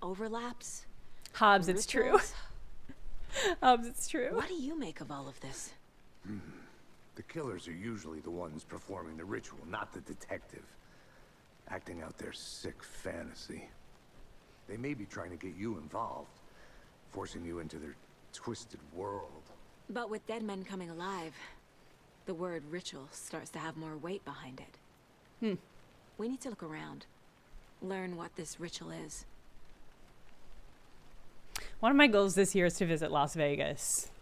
overlaps. Hobbs, it's true. Hobbs, it's true. What do you make of all of this? The killers are usually the ones performing the ritual, not the detective. Acting out their sick fantasy. They may be trying to get you involved, forcing you into their twisted world. But with dead men coming alive, the word ritual starts to have more weight behind it. We need to look around. Learn what this ritual is. One of my goals this year is to visit Las Vegas.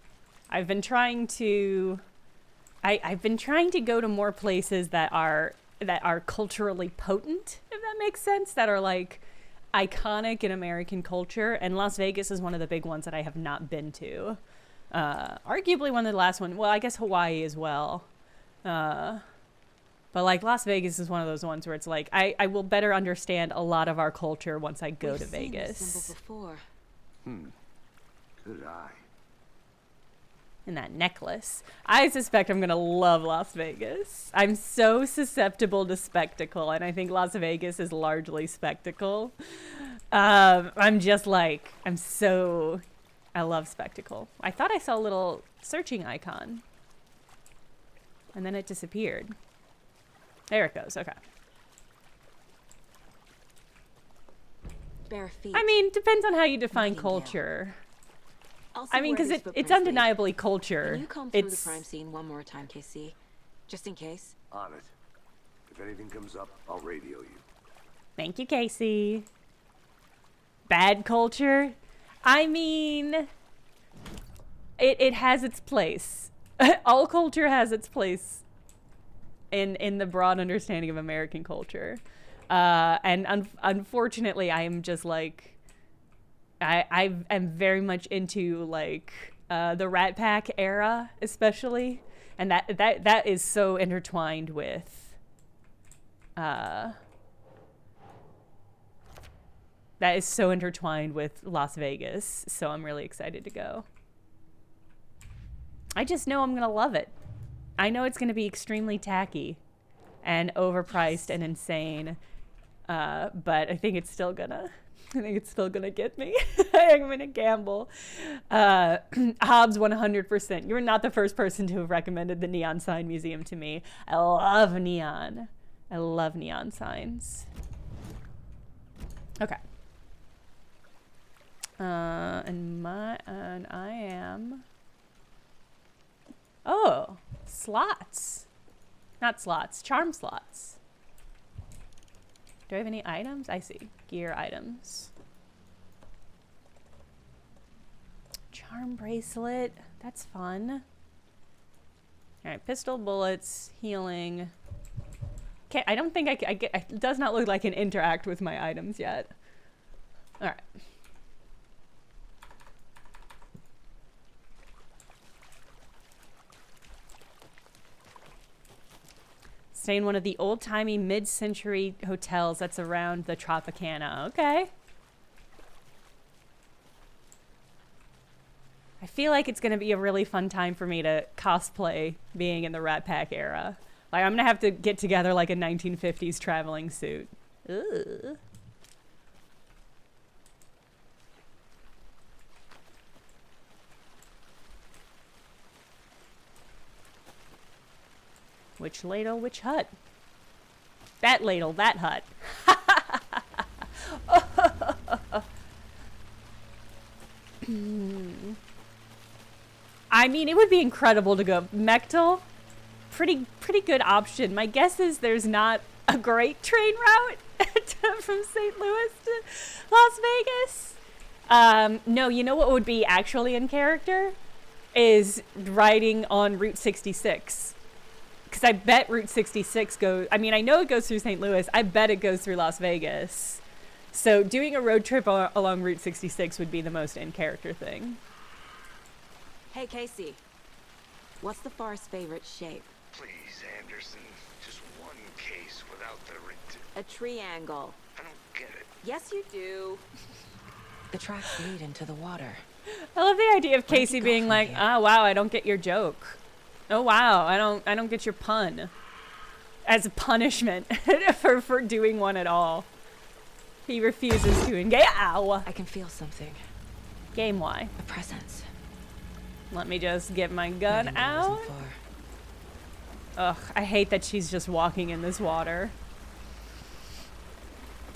I've been trying to go to more places that are culturally potent, if that makes sense, that are like iconic in American culture, and Las Vegas is one of the big ones that I have not been to. Arguably one of the last one. Well, I guess Hawaii as well. But like Las Vegas is one of those ones where it's like I will better understand a lot of our culture once I go to Vegas. Seen this symbol before. Good eye. And that necklace. I suspect I'm gonna love Las Vegas. I'm so susceptible to spectacle, and I think Las Vegas is largely spectacle. I'm just like, I love spectacle. I thought I saw a little searching icon. And then it disappeared. There it goes, okay. Bare feet. I mean, depends on how you define culture. I mean, because it's undeniably culture. Can you comb through the crime scene one more time, KC? Just in case. On it. If anything comes up, I'll radio you. Thank you, Casey. Bad culture? I mean, it has its place. All culture has its place in the broad understanding of American culture. And unfortunately, I am just like, I am very much into like the Rat Pack era, especially, and that is so intertwined with Las Vegas. So I'm really excited to go. I just know I'm gonna love it. I know it's gonna be extremely tacky and overpriced and insane, but I think it's still gonna get me. I'm gonna gamble. Hobbs 100%. You're not the first person to have recommended the Neon Sign Museum to me. I love neon. I love neon signs. Okay. And I am. Oh, slots. Not slots, charm slots. Do I have any items? I see. Gear items. Charm bracelet. That's fun. Alright, pistol, bullets, healing. Okay, I don't think I get. It does not look like I can interact with my items yet. Alright. Stay in one of the old-timey mid-century hotels that's around the Tropicana. Okay. I feel like it's going to be a really fun time for me to cosplay being in the Rat Pack era. Like, I'm going to have to get together like a 1950s traveling suit. Ugh. Which ladle, which hut? That ladle, that hut. I mean, it would be incredible to go Mechtel. Pretty good option. My guess is there's not a great train route from St. Louis to Las Vegas. No, you know what would be actually in character? Is riding on Route 66. Because I bet Route 66 goes, I mean, I know it goes through St. Louis. I bet it goes through Las Vegas. So doing a road trip along Route 66 would be the most in-character thing. Hey, Casey. What's the far's favorite shape? Please, Anderson. Just one case without the... A triangle. I don't get it. Yes, you do. The tracks lead into the water. I love the idea of Casey being like, "Ah, wow, I don't get your joke. Oh wow, I don't get your pun." As a punishment for doing one at all. He refuses to engage. Ow! I can feel something. Game Y. A presence. Let me just get my gun out. Ugh, I hate that she's just walking in this water.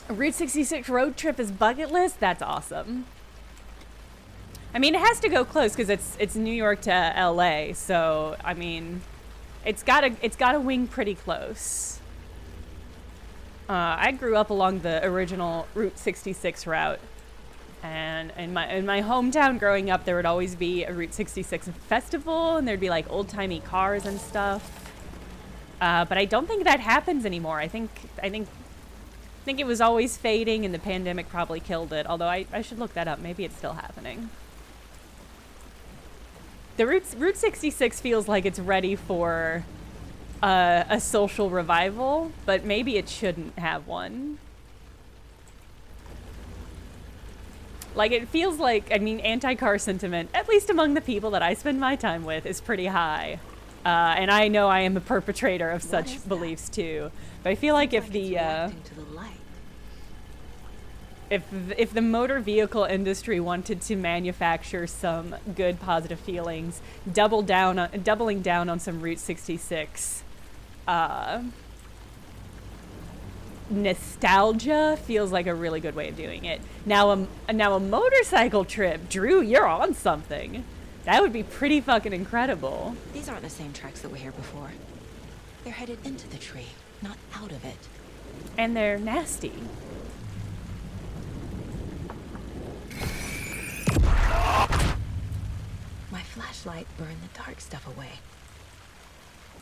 A Route 66 road trip is bucket list? That's awesome. I mean, it has to go close because it's New York to LA, so I mean, it's gotta wing pretty close. I grew up along the original Route 66 route, and in my hometown growing up, there would always be a Route 66 festival, and there'd be like old timey cars and stuff. But I don't think that happens anymore. I think it was always fading, and the pandemic probably killed it. Although I should look that up. Maybe it's still happening. The Route 66 feels like it's ready for a social revival, but maybe it shouldn't have one. Like, it feels like, I mean, anti-car sentiment, at least among the people that I spend my time with, is pretty high. And I know I am a perpetrator of such beliefs too. But I feel like if the if the motor vehicle industry wanted to manufacture some good positive feelings, doubling down on some Route 66 nostalgia feels like a really good way of doing it. Now a motorcycle trip, Drew, you're on something. That would be pretty fucking incredible. These aren't the same tracks that were here before. They're headed into the tree, not out of it. And they're nasty. My flashlight burned the dark stuff away.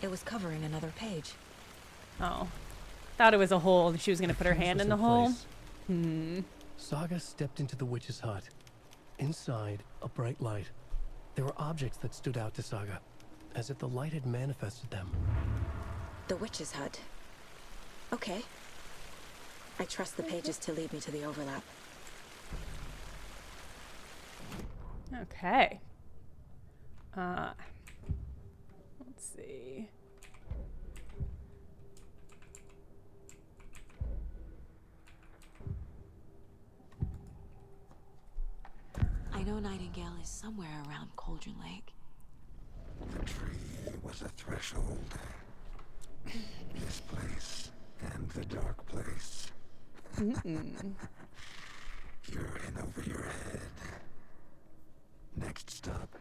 It was covering another page. Oh. Thought it was a hole and she was gonna put her hand in the hole. Saga stepped into the witch's hut. Inside, a bright light. There were objects that stood out to Saga, as if the light had manifested them. The witch's hut. Okay. I trust the pages to lead me to the overlap. Okay. Let's see. I know Nightingale is somewhere around Cauldron Lake. The tree was a threshold. This place and the dark place. You're in over your head. Next stop,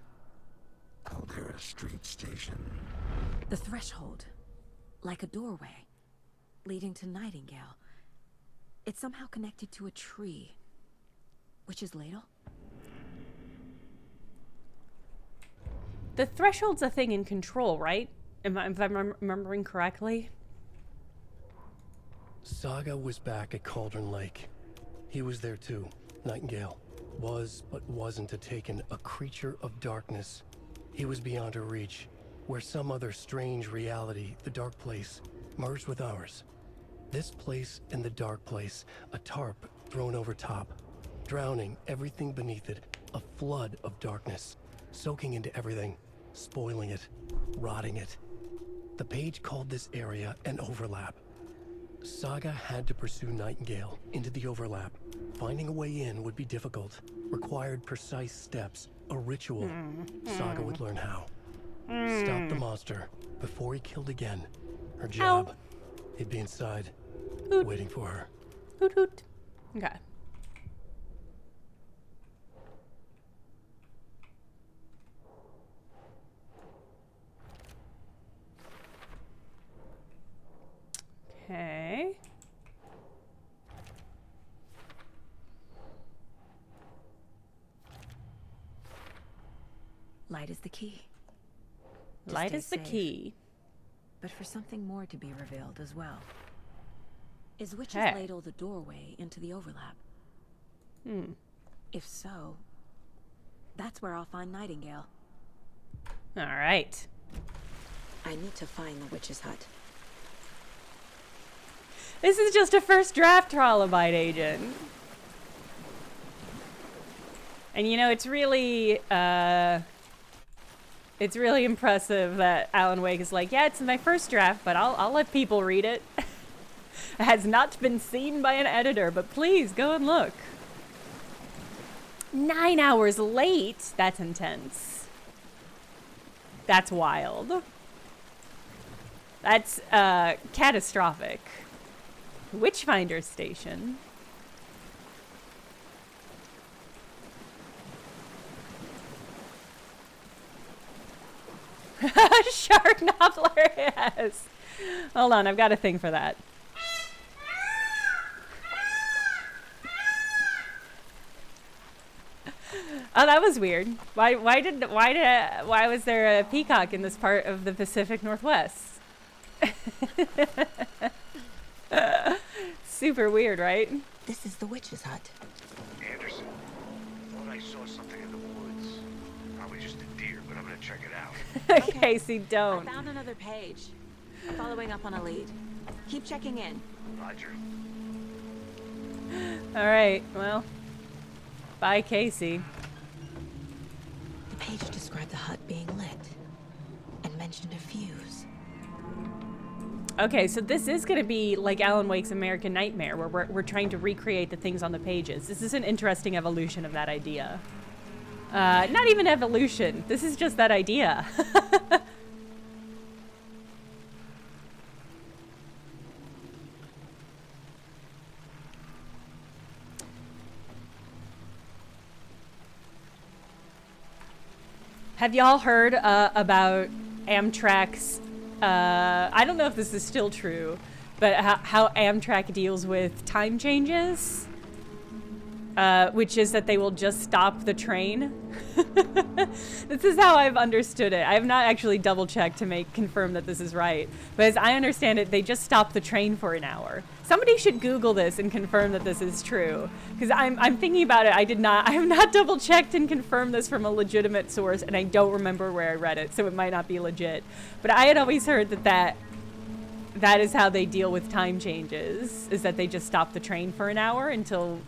Caldera Street Station. The threshold. Like a doorway. Leading to Nightingale. It's somehow connected to a tree. Witch's ladle? The threshold's a thing in Control, right? If I'm remembering correctly. Saga was back at Cauldron Lake. He was there too. Nightingale was, but wasn't a Taken, a creature of darkness. He was beyond her reach, where some other strange reality, the dark place, merged with ours. This place and the dark place, a tarp thrown over top, drowning everything beneath it, a flood of darkness, soaking into everything, spoiling it, rotting it. The page called this area an overlap. Saga had to pursue Nightingale into the overlap. Finding a way in would be difficult, required precise steps, a ritual. Saga would learn how. Stop the monster before he killed again. Her job, he'd be inside, waiting for her. Hoot hoot. Okay. Okay. Light is the key. Light is the key. but for something more to be revealed as well. Is Witch's Hey. Ladle the doorway into the overlap? If so, that's where I'll find Nightingale. All right. I need to find the witch's hut. This is just a first draft Trilobite agent. And you know, it's really impressive that Alan Wake is like, yeah, it's my first draft, but I'll let people read it. It has not been seen by an editor, but please go and look. 9 hours late? That's intense. That's wild. That's catastrophic. Witchfinder Station. Shark Nobbler, yes. Hold on, I've got a thing for that. Oh, that was weird. Why was there a peacock in this part of the Pacific Northwest? Super weird, right? This is the witch's hut. Anderson, thought I saw something in the woods. Probably just a deer, but I'm gonna check it out. Casey, don't. I found another page. Following up on a lead. Keep checking in. Roger. All right, well, bye, Casey. The page described the hut being lit and mentioned a fuse. Okay, so this is going to be like Alan Wake's American Nightmare, where we're trying to recreate the things on the pages. This is an interesting evolution of that idea. Not even evolution. This is just that idea. Have y'all heard about Amtrak's, I don't know if this is still true, but how Amtrak deals with time changes? Which is that they will just stop the train. This is how I've understood it. I have not actually double checked to confirm that this is right. But as I understand it, they just stop the train for an hour. Somebody should Google this and confirm that this is true. Because I'm thinking about it. I have not double checked and confirmed this from a legitimate source, and I don't remember where I read it, so it might not be legit. But I had always heard that is how they deal with time changes, is that they just stop the train for an hour until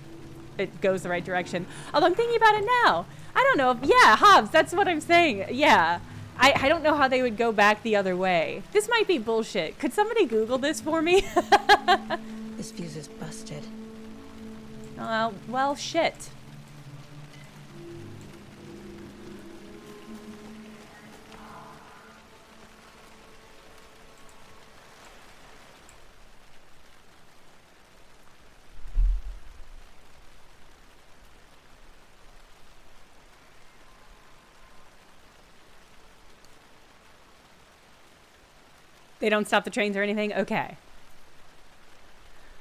it goes the right direction. Although I'm thinking about it now. I don't know. Yeah, Hobbs, that's what I'm saying. Yeah. I don't know how they would go back the other way. This might be bullshit. Could somebody Google this for me? This fuse is busted. Well, shit. They don't stop the trains or anything? Okay.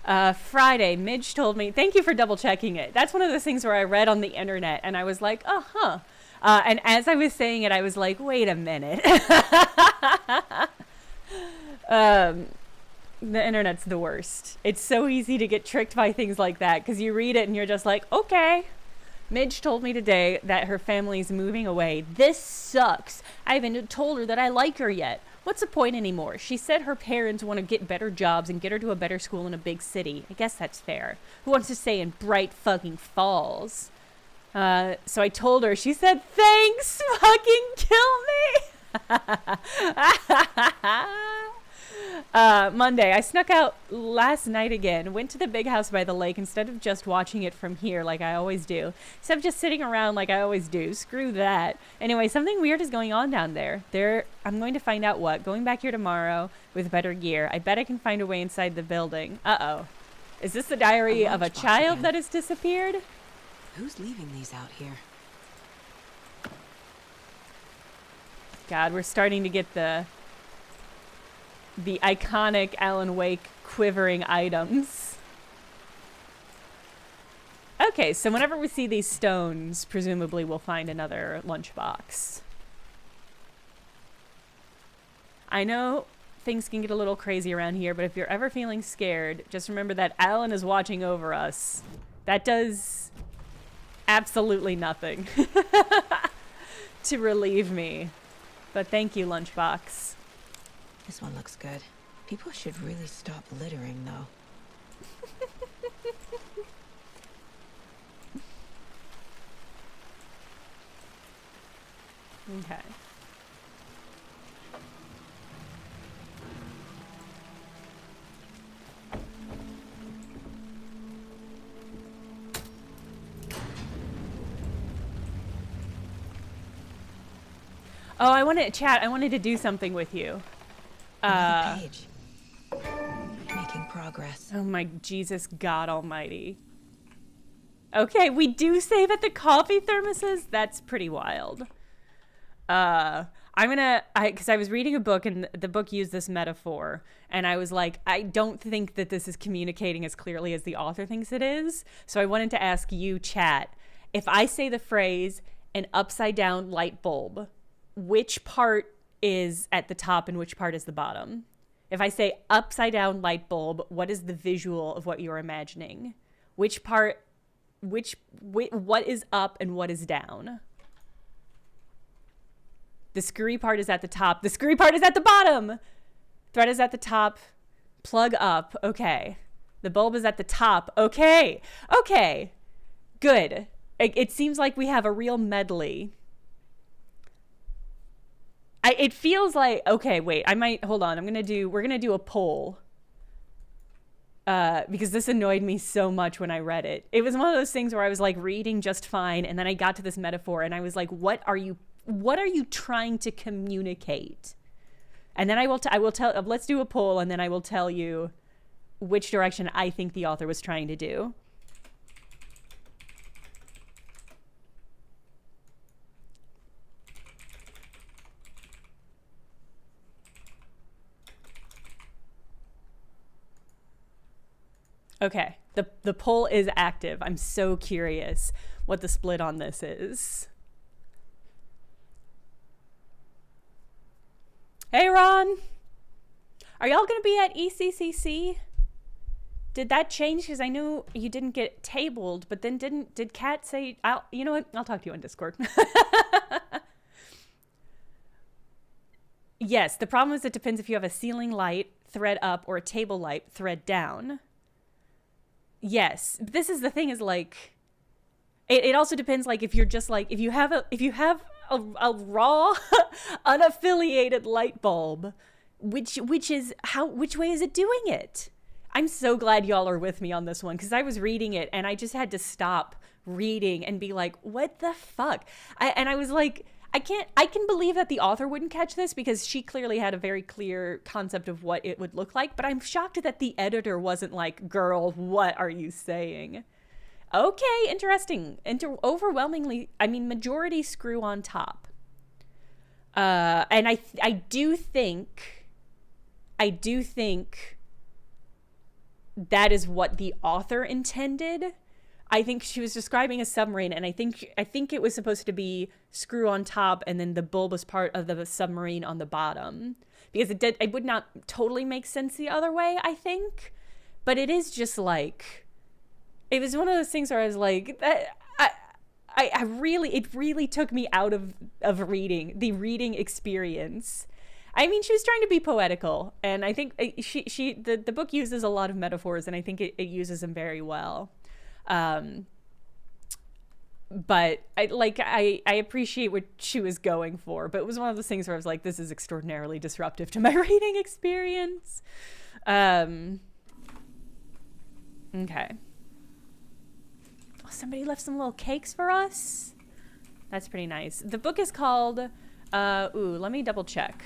Friday, Midge told me, thank you for double checking it. That's one of those things where I read on the internet and I was like, oh, huh. And as I was saying it, I was like, wait a minute. The internet's the worst. It's so easy to get tricked by things like that because you read it and you're just like, okay. Midge told me today that her family's moving away. This sucks. I haven't told her that I like her yet. What's the point anymore? She said her parents want to get better jobs and get her to a better school in a big city. I guess that's fair. Who wants to stay in Bright fucking Falls? So I told her. She said, thanks, fucking kill me. Monday, I snuck out last night again, went to the big house by the lake instead of just watching it from here like I always do. Instead of just sitting around like I always do. Screw that. Anyway, something weird is going on down there. I'm going to find out what. Going back here tomorrow with better gear. I bet I can find a way inside the building. Uh-oh. Is this the diary of a child that has disappeared? Who's leaving these out here? God, we're starting to get the iconic Alan Wake quivering items. Okay, so whenever we see these stones, presumably we'll find another lunchbox. I know things can get a little crazy around here, but if you're ever feeling scared, just remember that Alan is watching over us. That does absolutely nothing to relieve me. But thank you, Lunchbox. This one looks good. People should really stop littering, though. Okay. Oh, I wanted to do something with you. Page. Making progress. Oh my Jesus God Almighty. Okay, we do save at the coffee thermoses? That's pretty wild. Because I was reading a book and the book used this metaphor, and I was like, I don't think that this is communicating as clearly as the author thinks it is. So I wanted to ask you, chat, if I say the phrase an upside down light bulb, which part is at the top and which part is the bottom? If I say upside down light bulb, what is the visual of what you're imagining? What is up and what is down? The screwy part is at the top. The screwy part is at the bottom. Thread is at the top. Plug up. Okay. The bulb is at the top. Okay. Okay. Good. It seems like we have a real medley. It feels like, okay, wait, hold on. We're going to do a poll. Because this annoyed me so much when I read it. It was one of those things where I was like reading just fine. And then I got to this metaphor and I was like, what are you trying to communicate? And then I will tell, let's do a poll and then I will tell you which direction I think the author was trying to do. Okay, the poll is active. I'm so curious what the split on this is. Hey, Ron. Are y'all going to be at ECCC? Did that change? Because I knew you didn't get tabled, but then did Kat say, you know what? I'll talk to you on Discord. Yes, the problem is it depends if you have a ceiling light, thread up, or a table light, thread down. Yes, this is the thing is like, it also depends like if you're just like, if you have a raw, unaffiliated light bulb, which way is it doing it? I'm so glad y'all are with me on this one because I was reading it and I just had to stop reading and be like, what the fuck? And I was like, I can believe that the author wouldn't catch this because she clearly had a very clear concept of what it would look like, but I'm shocked that the editor wasn't like, girl, what are you saying? Okay, interesting. Overwhelmingly, I mean, majority screw on top. And I do think that is what the author intended. I think she was describing a submarine, and I think it was supposed to be screw on top and then the bulbous part of the submarine on the bottom. Because it would not totally make sense the other way, I think. But it is just like, it was one of those things where I was like, it really took me out of reading, the reading experience. I mean, she was trying to be poetical, and I think the book uses a lot of metaphors, and I think it uses them very well. But I appreciate what she was going for, but it was one of those things where I was like, this is extraordinarily disruptive to my reading experience. Okay. Oh, somebody left some little cakes for us. That's pretty nice. The book is called, let me double check.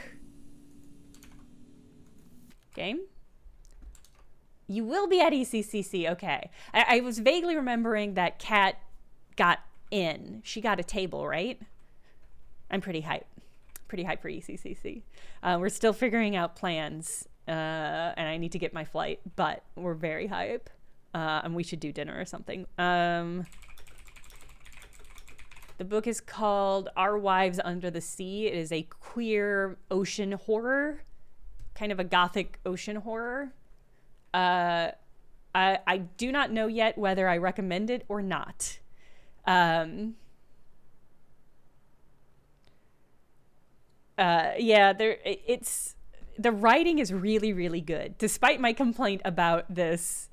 Game? You will be at ECCC, okay. I was vaguely remembering that Kat got in. She got a table, right? I'm pretty hyped. Pretty hyped for ECCC. We're still figuring out plans, and I need to get my flight, but we're very hyped. And we should do dinner or something. The book is called Our Wives Under the Sea. It is a queer ocean horror. kind of a gothic ocean horror. I do not know yet whether I recommend it or not. Yeah, the writing is really, really good. Despite my complaint about this,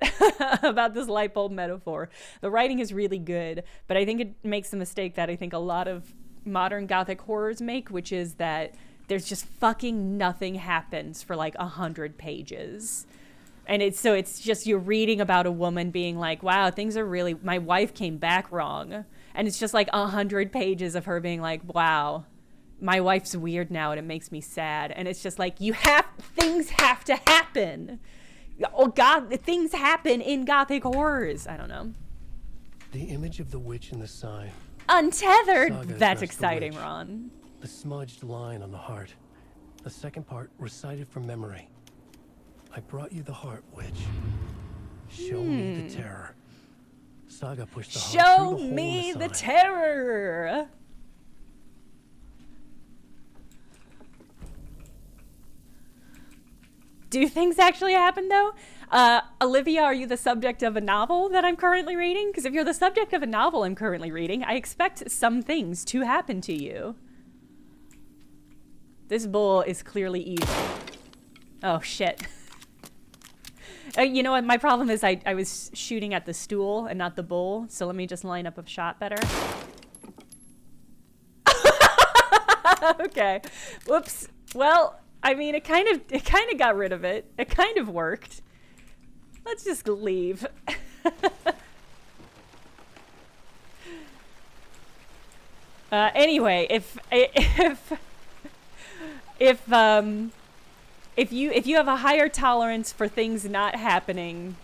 about this light bulb metaphor, the writing is really good. But I think it makes the mistake that I think a lot of modern gothic horrors make, which is that there's just fucking nothing happens for like 100 pages. And it's just you're reading about a woman being like, wow, things are really, my wife came back wrong. And it's just like 100 pages of her being like, wow, my wife's weird now and it makes me sad. And it's just like, things have to happen. Oh God, things happen in gothic horrors. I don't know. The image of the witch in the sign. Untethered. Saga That's addressed exciting, the witch. Ron. The smudged line on the heart. The second part recited from memory. I brought you the heart, witch. Show me the terror. Saga pushed the heart Show through the hole in me the the sign. terror. Do things actually happen, though? Olivia, are you the subject of a novel that I'm currently reading? Because if you're the subject of a novel I'm currently reading, I expect some things to happen to you. This bull is clearly evil. Oh, shit. You know what? My problem is I was shooting at the stool and not the bull, so let me just line up a shot better. Okay. Whoops. Well, I mean, it kind of got rid of it. It kind of worked. Let's just leave. Anyway, if you have a higher tolerance for things not happening,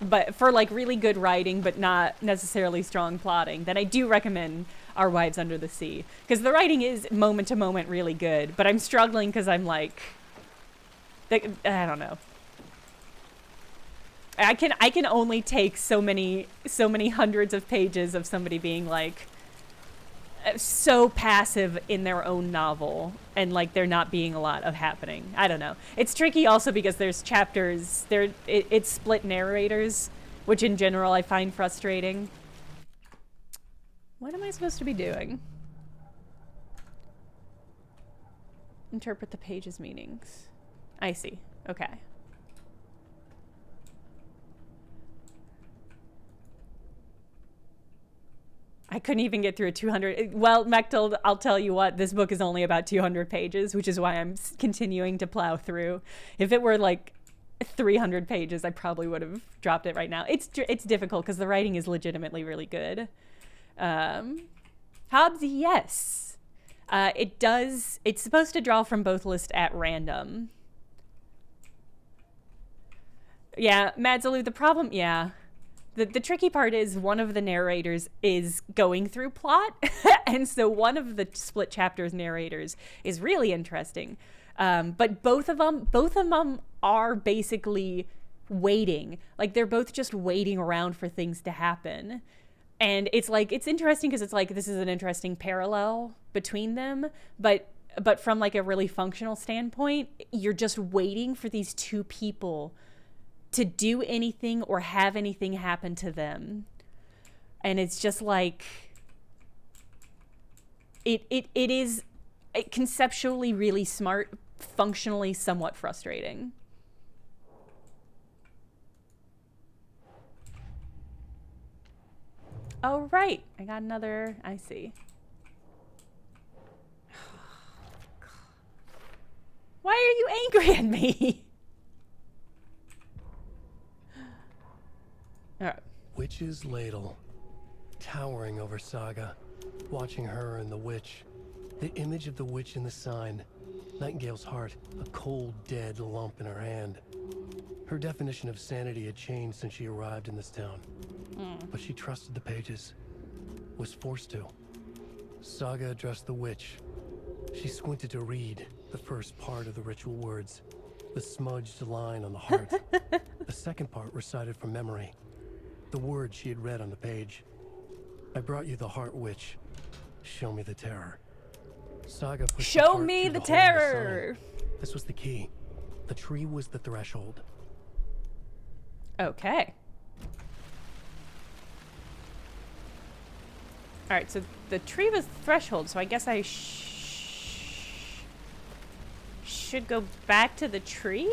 but for like really good writing, but not necessarily strong plotting, then I do recommend Our Wives Under the Sea, because the writing is moment to moment really good. But I'm struggling because I'm like, I don't know. I can only take so many hundreds of pages of somebody being like so passive in their own novel and like there not being a lot of happening. I don't know. It's tricky also because there's chapters it's split narrators, which in general I find frustrating. What am I supposed to be doing? Interpret the page's meanings. I see. Okay. I couldn't even get through a 200. Well, Mechtel, I'll tell you what, this book is only about 200 pages, which is why I'm continuing to plow through. If it were like 300 pages, I probably would have dropped it right now. It's difficult because the writing is legitimately really good. Hobbs, yes. It's supposed to draw from both lists at random. Yeah, Madzalu, the problem, yeah. The tricky part is one of the narrators is going through plot, and so one of the split chapters narrators is really interesting. But both of them are basically waiting. Like, they're both just waiting around for things to happen. And it's like, it's interesting because it's like, this is an interesting parallel between them, but from like a really functional standpoint, you're just waiting for these two people to do anything or have anything happen to them. And it's just like, it is conceptually really smart, functionally somewhat frustrating. Oh, right. I got another, I see. Why are you angry at me? All right. Witch's ladle, towering over Saga, watching her and the witch. The image of the witch in the sign. Nightingale's heart, a cold, dead lump in her hand. Her definition of sanity had changed since she arrived in this town. But she trusted the pages. Was forced to. Saga addressed the witch. She squinted to read the first part of the ritual words. The smudged line on the heart. The second part recited from memory. The words she had read on the page. I brought you the heart, witch. Show me the terror. Saga pushed Show me the terror. This was the key. The tree was the threshold. Okay. Alright, so the tree was the threshold, so I guess I should go back to the tree?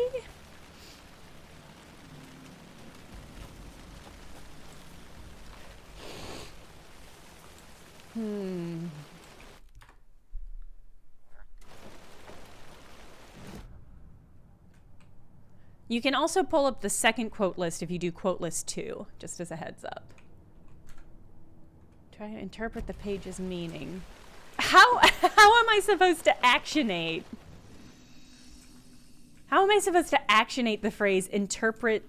You can also pull up the second quote list if you do quote list 2, just as a heads up. Try to interpret the page's meaning. How am I supposed to actionate? How am I supposed to actionate the phrase interpret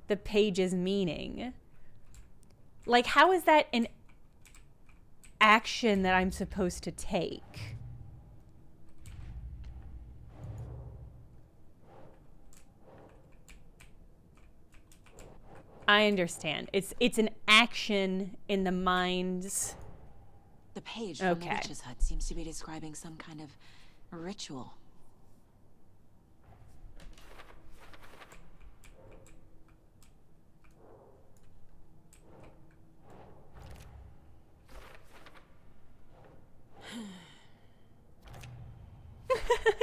the page's meaning? Like, how is that an action that I'm supposed to take? I understand. It's an action in the mind's... The page from the witch's hut seems to be describing some kind of ritual.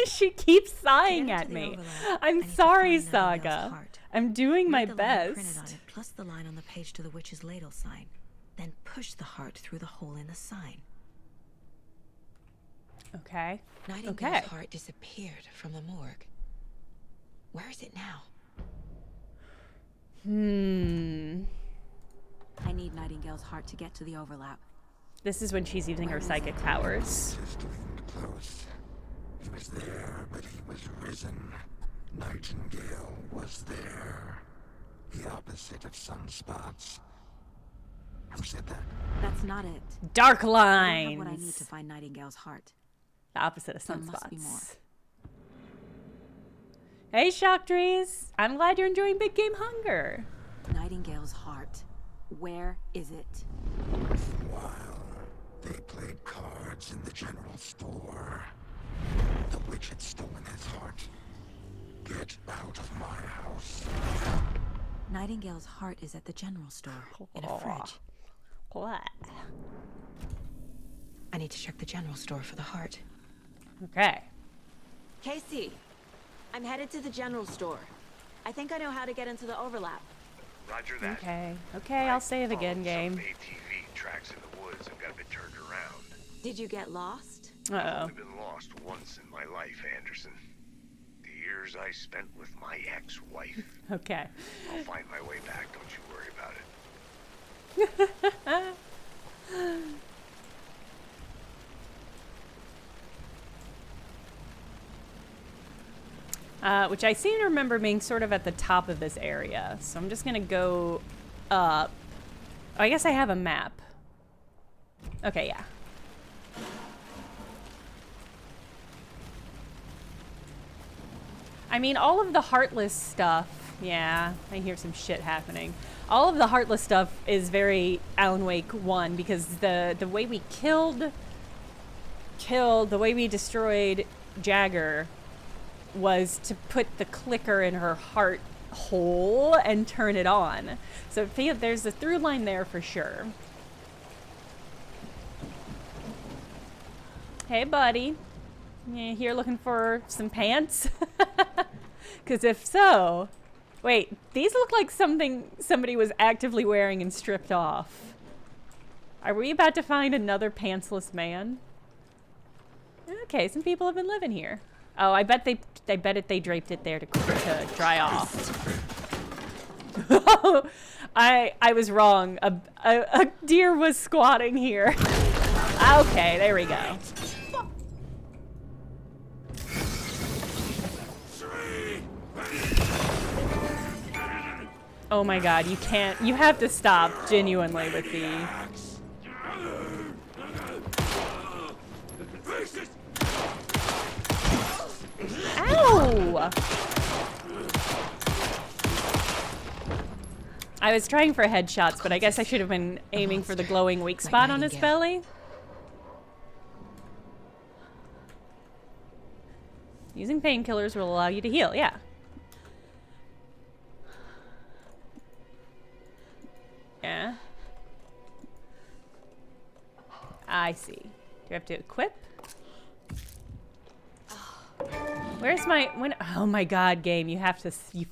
She keeps sighing at me. I'm sorry, Saga. I'm doing my best. Printed on it, plus the line on the page to the witch's ladle sign. Then push the heart through the hole in the sign. Okay. Nightingale's heart disappeared from the morgue. Where is it now? I need Nightingale's heart to get to the overlap. This is when she's using her psychic powers. Sister linked close. He was there, but he was risen. Nightingale was there. The opposite of sunspots. Who said that? That's not it. Dark I don't lines. have what I need to find Nightingale's heart. The opposite of There must be more. sunspots. Hey, Shock Trees. I'm glad you're enjoying Big Game Hunger. Nightingale's heart. Where is it? While they played cards in the general store, the witch had stolen his heart. Get out of my house. Nightingale's heart is at the general store, in a fridge. What? I need to check the general store for the heart. Okay. Casey, I'm headed to the general store. I think I know how to get into the overlap. Roger that. Okay, I'll save again, game. Some ATV tracks in the woods and got a bit turned around. Did you get lost? I've only been lost once in my life, Anderson. The years I spent with my ex-wife. Okay. I'll find my way back, don't you worry about it. Which I seem to remember being sort of at the top of this area. So I'm just gonna go up. Oh, I guess I have a map. Okay, yeah. I mean, all of the Heartless stuff, yeah, I hear some shit happening. All of the Heartless stuff is very Alan Wake 1 because the way we killed, the way we destroyed Jagger was to put the clicker in her heart hole and turn it on. So there's a through line there for sure. Hey, buddy. You here looking for some pants? Because if so... Wait, these look like something somebody was actively wearing and stripped off. Are we about to find another pantsless man? Okay, some people have been living here. Oh, I bet they draped it there to dry off. I was wrong. A deer was squatting here. Okay, there we go. Oh my god, you have to stop genuinely with the... Ow! I was trying for headshots, but I guess I should have been aiming for the glowing weak spot on his belly. Using painkillers will allow you to heal, yeah. Yeah. I see. Do I have to equip? Where's my oh my god, game, you have to you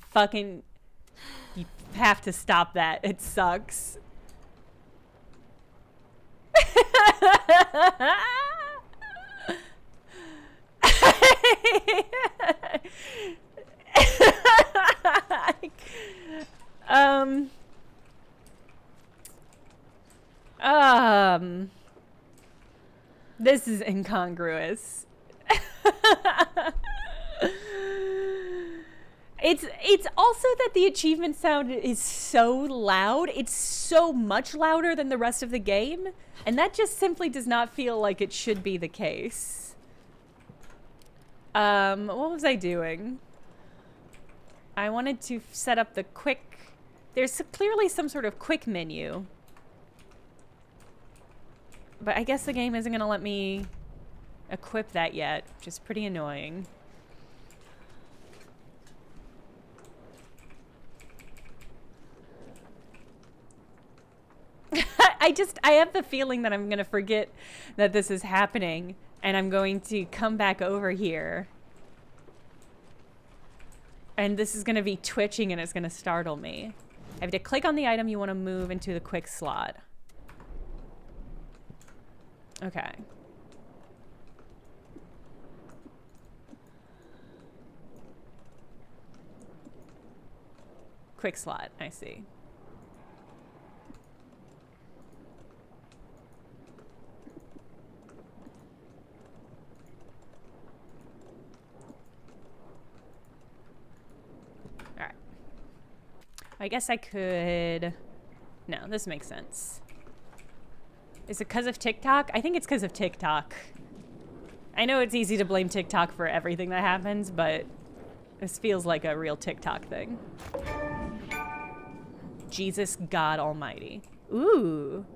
have to stop that. It sucks. This is incongruous. It's also that the achievement sound is so loud. It's so much louder than the rest of the game, and that just simply does not feel like it should be the case. What was I doing? I wanted to set up the quick... There's clearly some sort of quick menu. But I guess the game isn't going to let me equip that yet, which is pretty annoying. I have the feeling that I'm going to forget that this is happening, and I'm going to come back over here. And this is going to be twitching, and it's going to startle me. I have to click on the item you want to move into the quick slot. Okay. Quick slot, I see. Alright. I guess I could... No, this makes sense. Is it because of TikTok? I think it's because of TikTok. I know it's easy to blame TikTok for everything that happens, but this feels like a real TikTok thing. Jesus God Almighty. Ooh.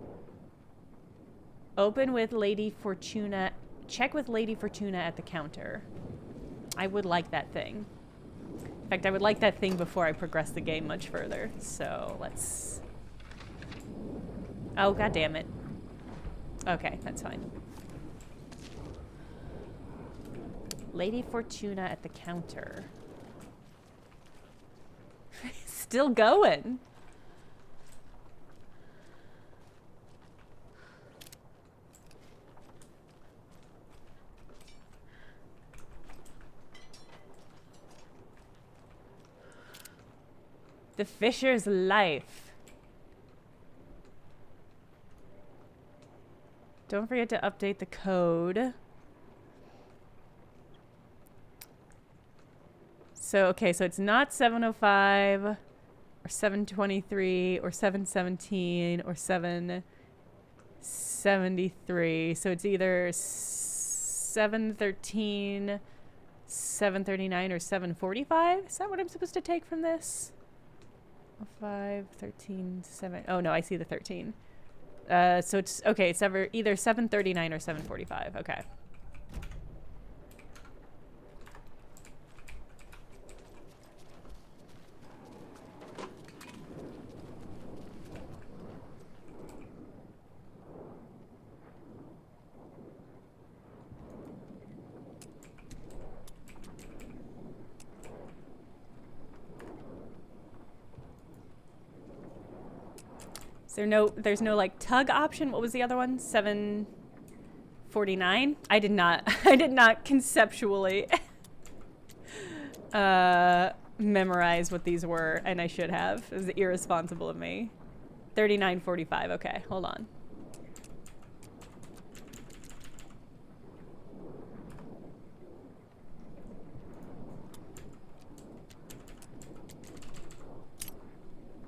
Open with Lady Fortuna. Check with Lady Fortuna at the counter. I would like that thing. In fact, I would like that thing before I progress the game much further. So let's... Oh, God damn it. Okay, that's fine. Lady Fortuna at the counter. Still going. The Fisher's Life. Don't forget to update the code. So, okay, so it's not 705 or 723 or 717 or 773. So it's either 713, 739, or 745? Is that what I'm supposed to take from this? 5, 13, 7. Oh, no, I see the 13. So it's, okay, it's either 739 or 745. Okay. There's no like tug option. What was the other one? 749? I did not conceptually memorize what these were, and I should have. It was irresponsible of me. 39.45. Okay, hold on.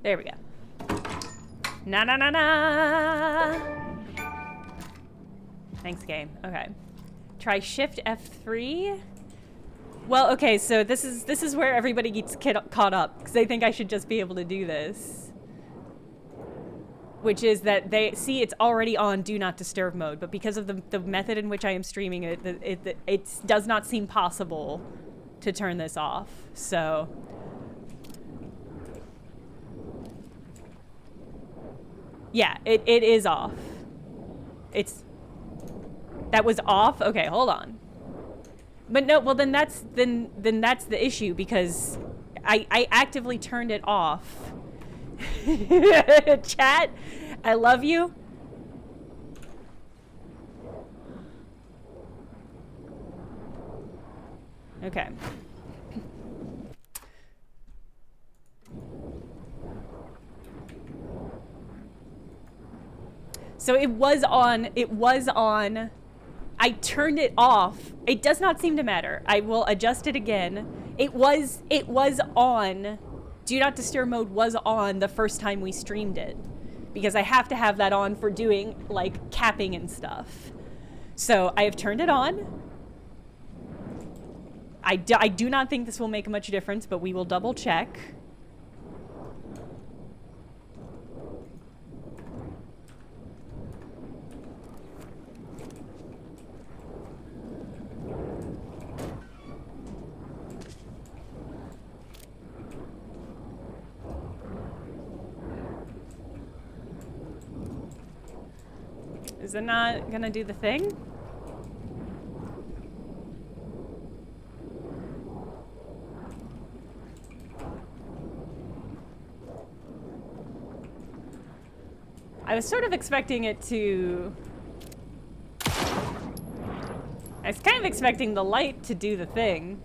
There we go. Na na na na. Thanks, game. Okay. Try Shift F3. Well, okay, so this is where everybody gets caught up because they think I should just be able to do this. Which is that they see it's already on Do Not Disturb mode, but because of the method in which I am streaming it, it does not seem possible to turn this off. So yeah, it is off. That was off? Okay, hold on. But no, well then that's the issue, because I actively turned it off. Chat, I love you. Okay. So it was on. I turned it off. It does not seem to matter. I will adjust it again. It was on. Do Not Disturb mode was on the first time we streamed it, because I have to have that on for doing like capping and stuff. So I have turned it on. I do not think this will make much difference, but we will double check. Is it not gonna do the thing? I was sort of expecting it to... I was kind of expecting the light to do the thing.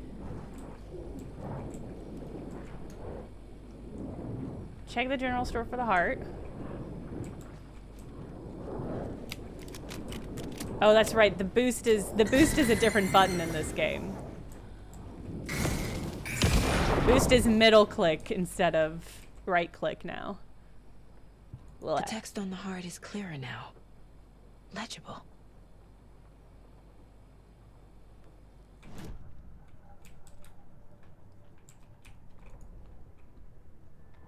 Check the general store for the heart. Oh, that's right. The boost is a different button in this game. Boost is middle click instead of right click now. The text on the heart is clearer now. Legible.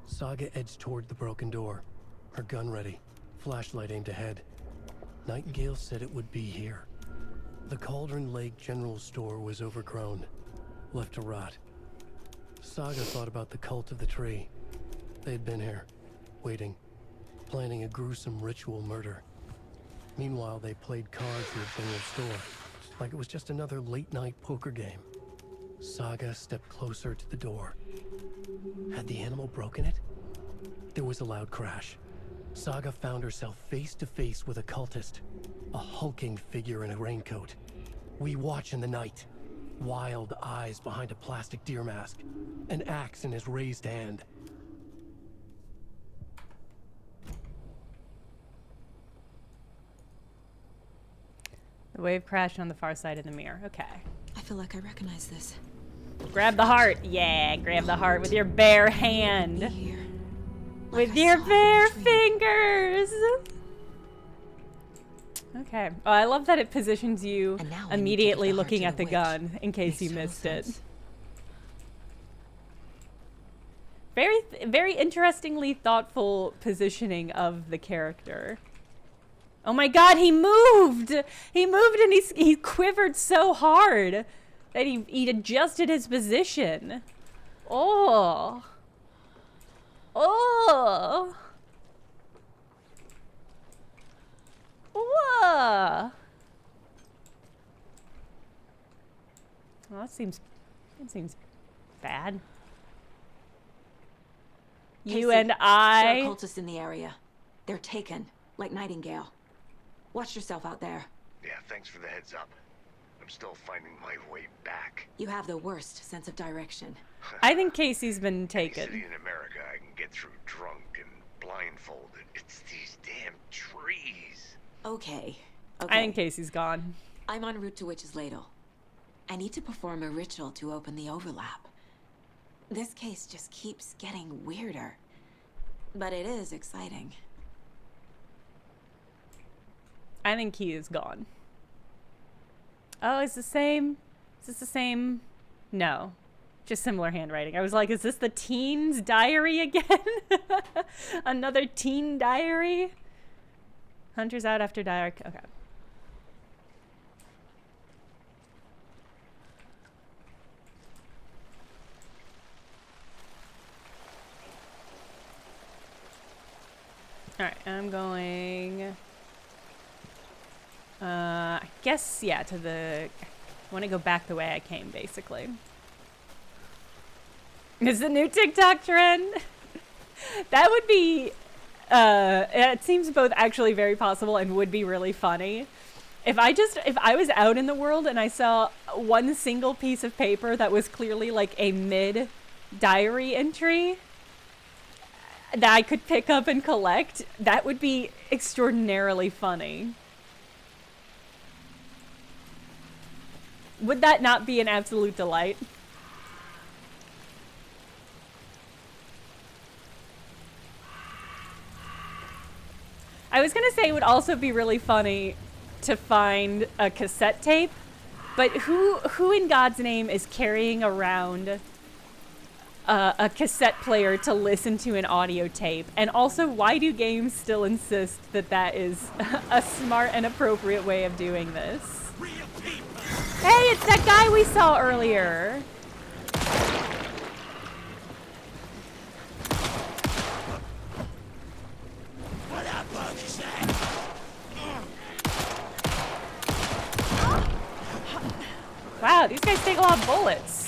Saga edged toward the broken door, her gun ready, flashlight aimed ahead. Nightingale said it would be here. The Cauldron Lake General Store was overgrown, left to rot. Saga thought about the cult of the tree. They had been here, waiting, planning a gruesome ritual murder. Meanwhile, they played cards in the general store, like it was just another late-night poker game. Saga stepped closer to the door. Had the animal broken it? There was a loud crash. Saga found herself face to face with a cultist, a hulking figure in a raincoat. We watch in the night, wild eyes behind a plastic deer mask, an axe in his raised hand. The wave crashed on the far side of the mirror. Okay. I feel like I recognize this. Grab the heart. Yeah, grab the heart with your bare hand. With your bare fingers. Okay. Oh, I love that it positions you immediately looking at the gun in case you missed it. Very, very interestingly thoughtful positioning of the character. Oh my god, he moved! He moved and he quivered so hard that he adjusted his position. Oh. Oh. Whoa. Well, that seems bad. Casey, You and I. there are cultists in the area. They're taken, like Nightingale. Watch yourself out there. Yeah, thanks for the heads up. I'm still finding my way back. You have the worst sense of direction. I think Casey's been Any taken. city in America I can get through drunk and blindfolded. It's these damn trees. Okay. I think Casey's gone. I'm en route to Witch's Ladle. I need to perform a ritual to open the overlap. This case just keeps getting weirder. But it is exciting. I think he is gone. Oh, it's the same. Is this the same? No. Just similar handwriting. I was like, is this the teen's diary again? Another teen diary? Hunter's out after dark. Okay. I'm going... I guess, yeah, to the... I want to go back the way I came, basically. It's the new TikTok trend. That would be... it seems both actually very possible and would be really funny. If I was out in the world and I saw one single piece of paper that was clearly like a mid-diary entry that I could pick up and collect, that would be extraordinarily funny. Would that not be an absolute delight? I was gonna say it would also be really funny to find a cassette tape, but who in God's name is carrying around a cassette player to listen to an audio tape? And also, why do games still insist that that is a smart and appropriate way of doing this? Hey, it's that guy we saw earlier. Wow, these guys take a lot of bullets.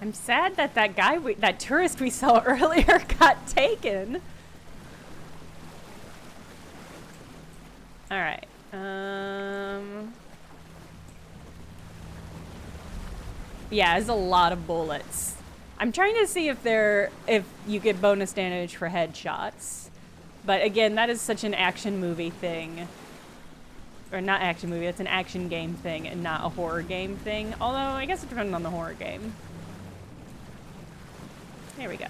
I'm sad that that guy, that tourist we saw earlier got taken. All right. Yeah, there's a lot of bullets. I'm trying to see if you get bonus damage for headshots. But again, that is such an action movie thing. Or not action movie, it's an action game thing and not a horror game thing. Although, I guess it depends on the horror game. There we go.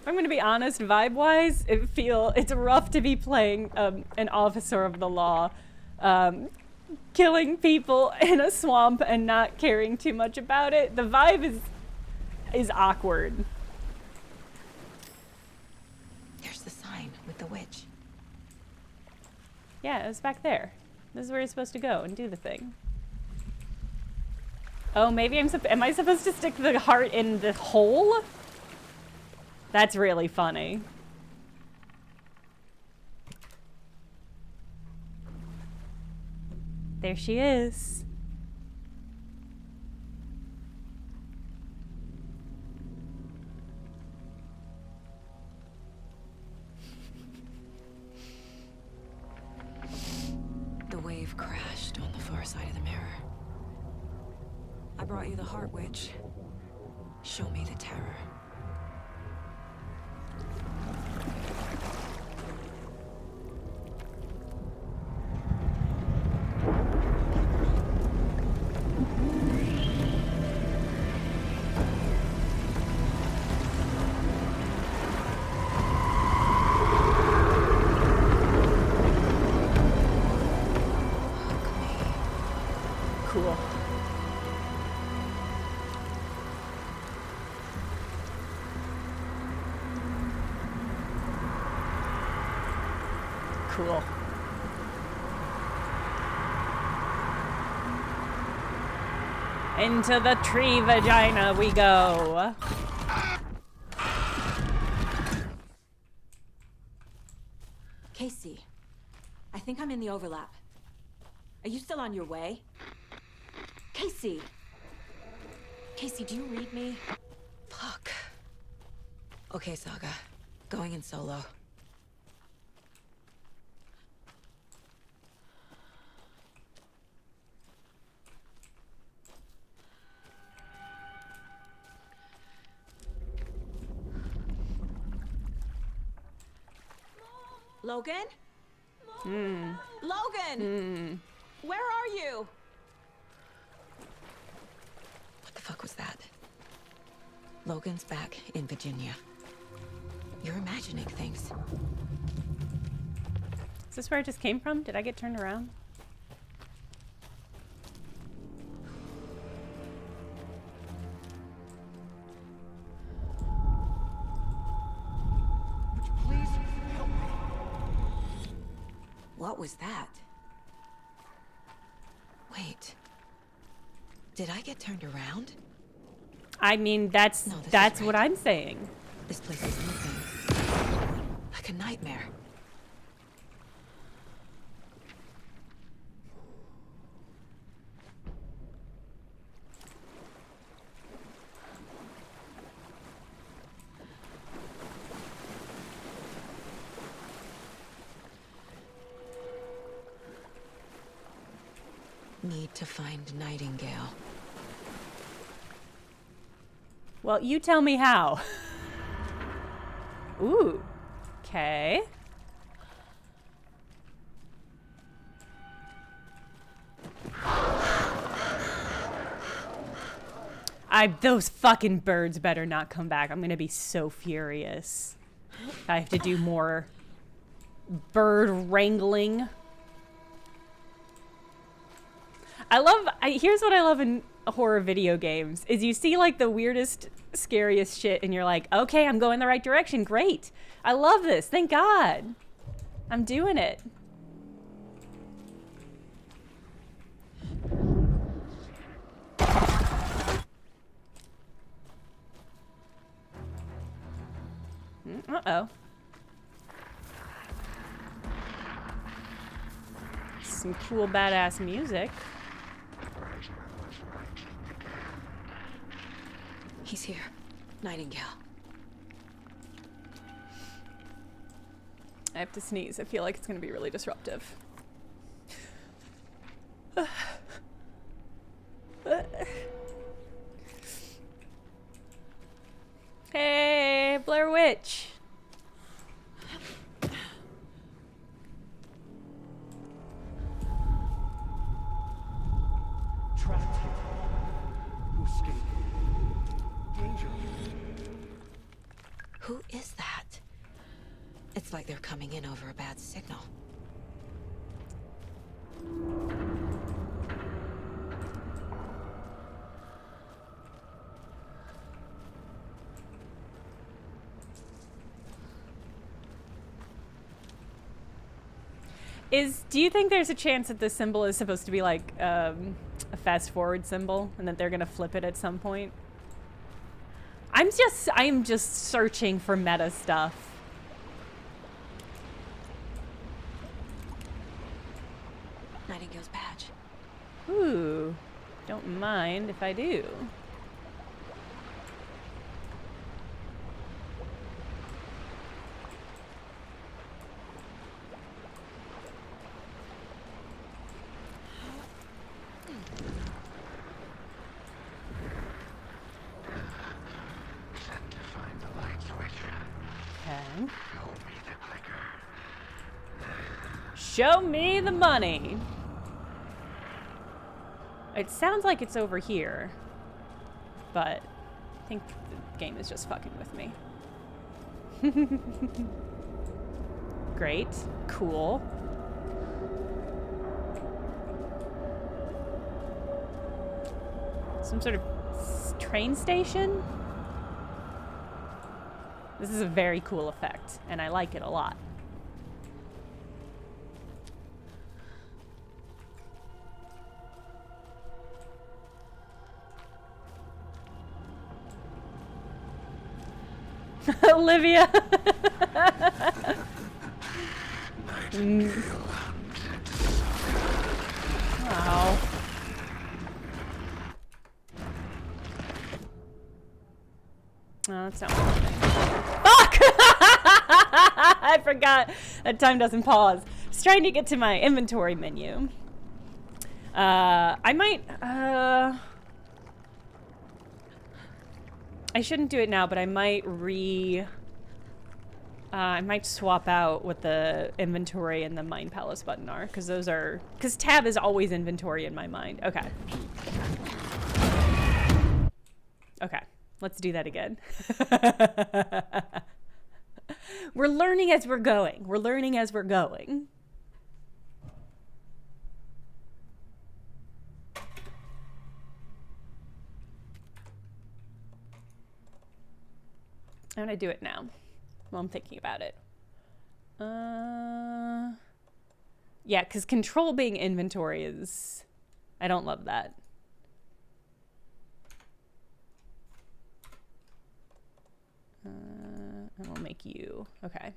I'm gonna be honest, vibe-wise, it's rough to be playing an officer of the law, killing people in a swamp and not caring too much about it. The vibe is awkward. There's the sign with the witch. Yeah, it was back there. This is where you're supposed to go and do the thing. Oh, maybe am I supposed to stick the heart in the hole? That's really funny. There she is. The wave crashed on the far side of the mirror. I brought you the heart, witch. Show me the terror. Cool. Cool. Into the tree vagina we go. Casey, I think I'm in the overlap. Are you still on your way? Casey! Casey, do you read me? Fuck. Okay, Saga. Going in solo. Logan? Hmm. Logan! Where are you? What the fuck was that? Logan's back in Virginia. You're imagining things. Is this where I just came from? Did I get turned around? Please help me. What was that? Wait. Did I get turned around? I mean, that's No, this is that's right. what I'm saying. This place is moving. Like a nightmare. Need to find Nightingale. Well, you tell me how. Ooh. Okay. Those fucking birds better not come back. I'm gonna be so furious. I have to do more bird wrangling. Here's what I love in horror video games is you see like the weirdest, scariest shit and you're like, okay, I'm going the right direction. Great. I love this. Thank God. I'm doing it. Uh-oh. Some cool, badass music. He's here. Nightingale. I have to sneeze. I feel like it's going to be really disruptive. Hey, Blair Witch. Trapped here. To escape. Danger. Who is that? It's like they're coming in over a bad signal. Do you think there's a chance that this symbol is supposed to be like a fast forward symbol and that they're gonna flip it at some point? I'm just searching for meta stuff. Nightingale's badge. Ooh, don't mind if I do. Show me the money. It sounds like it's over here, but I think the game is just fucking with me. Great. Cool. Some sort of train station? This is a very cool effect, and I like it a lot. Olivia. Wow. Oh, that's not what Fuck! I forgot that time doesn't pause. I was trying to get to my inventory menu. I might, I shouldn't do it now, but I might I might swap out what the inventory and the Mind Palace button are, because those are, because tab is always inventory in my mind. Okay. Okay, let's do that again. We're learning as we're going. We're learning as we're going. I'm gonna do it now while I'm thinking about it. Yeah, because control being inventory is... I don't love that. And we'll make you... Okay.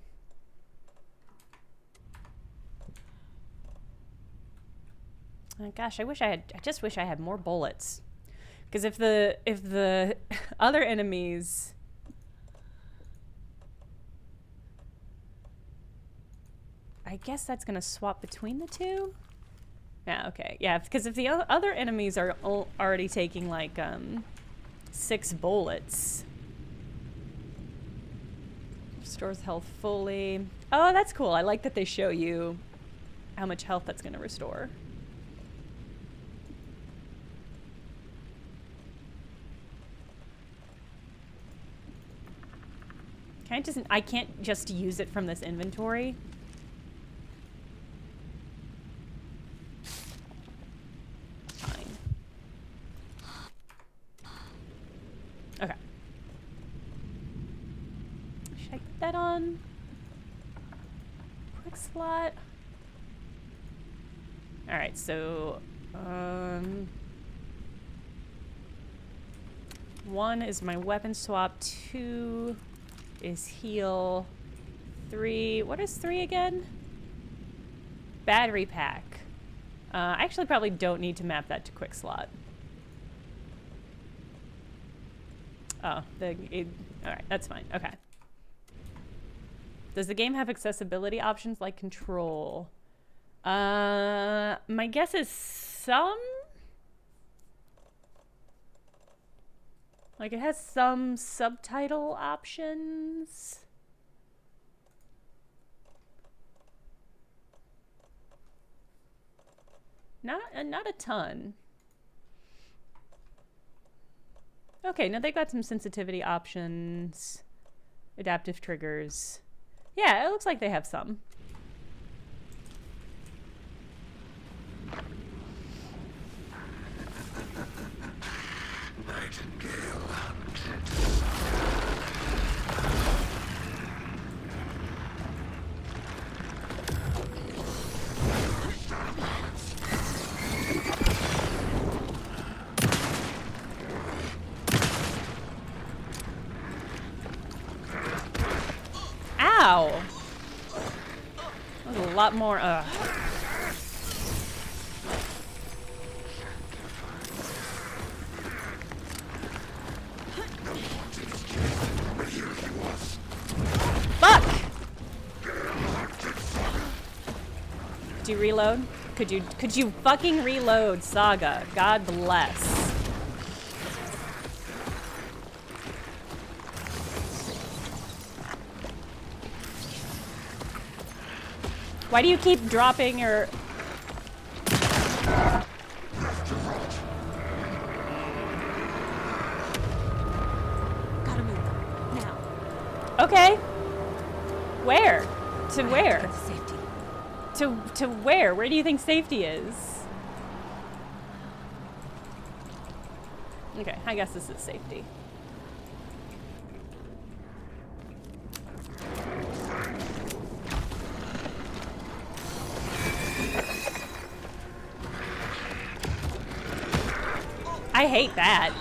Gosh, I just wish I had more bullets. Because if the other enemies... I guess that's gonna swap between the two? Yeah, okay. Yeah, because if the other enemies are already taking like 6 bullets. Restores health fully. Oh, that's cool. I like that they show you how much health that's gonna restore. I can't just use it from this inventory. Okay. Should I put that on? Quick slot. Alright, so 1 is my weapon swap, 2 is heal, 3, what is 3 again? Battery pack. I actually probably don't need to map that to quick slot. Oh, alright, that's fine. Okay. Does the game have accessibility options like control? My guess is some? Like it has some subtitle options. Not a ton. Okay, now they got some sensitivity options, adaptive triggers. Yeah, it looks like they have some. Nightingale hunted. Ow! That was a lot more, Fuck! Did you reload? Could you fucking reload, Saga? God bless. Why do you keep dropping your... Gotta move now. Okay. Where? To where? Safety. To where? Where do you think safety is? Okay, I guess this is safety. I hate that.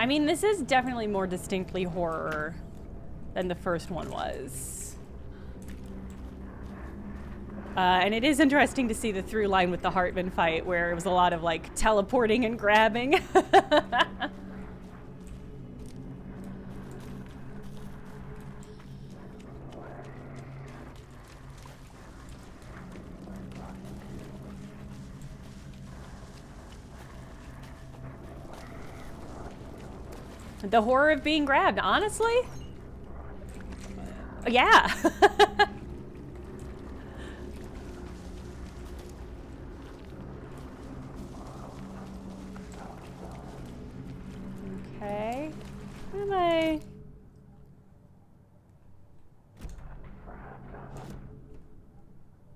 I mean, this is definitely more distinctly horror than the first one was. And it is interesting to see the through line with the Hartman fight, where it was a lot of, like, teleporting and grabbing. The horror of being grabbed, honestly? Yeah. Okay. Where am I?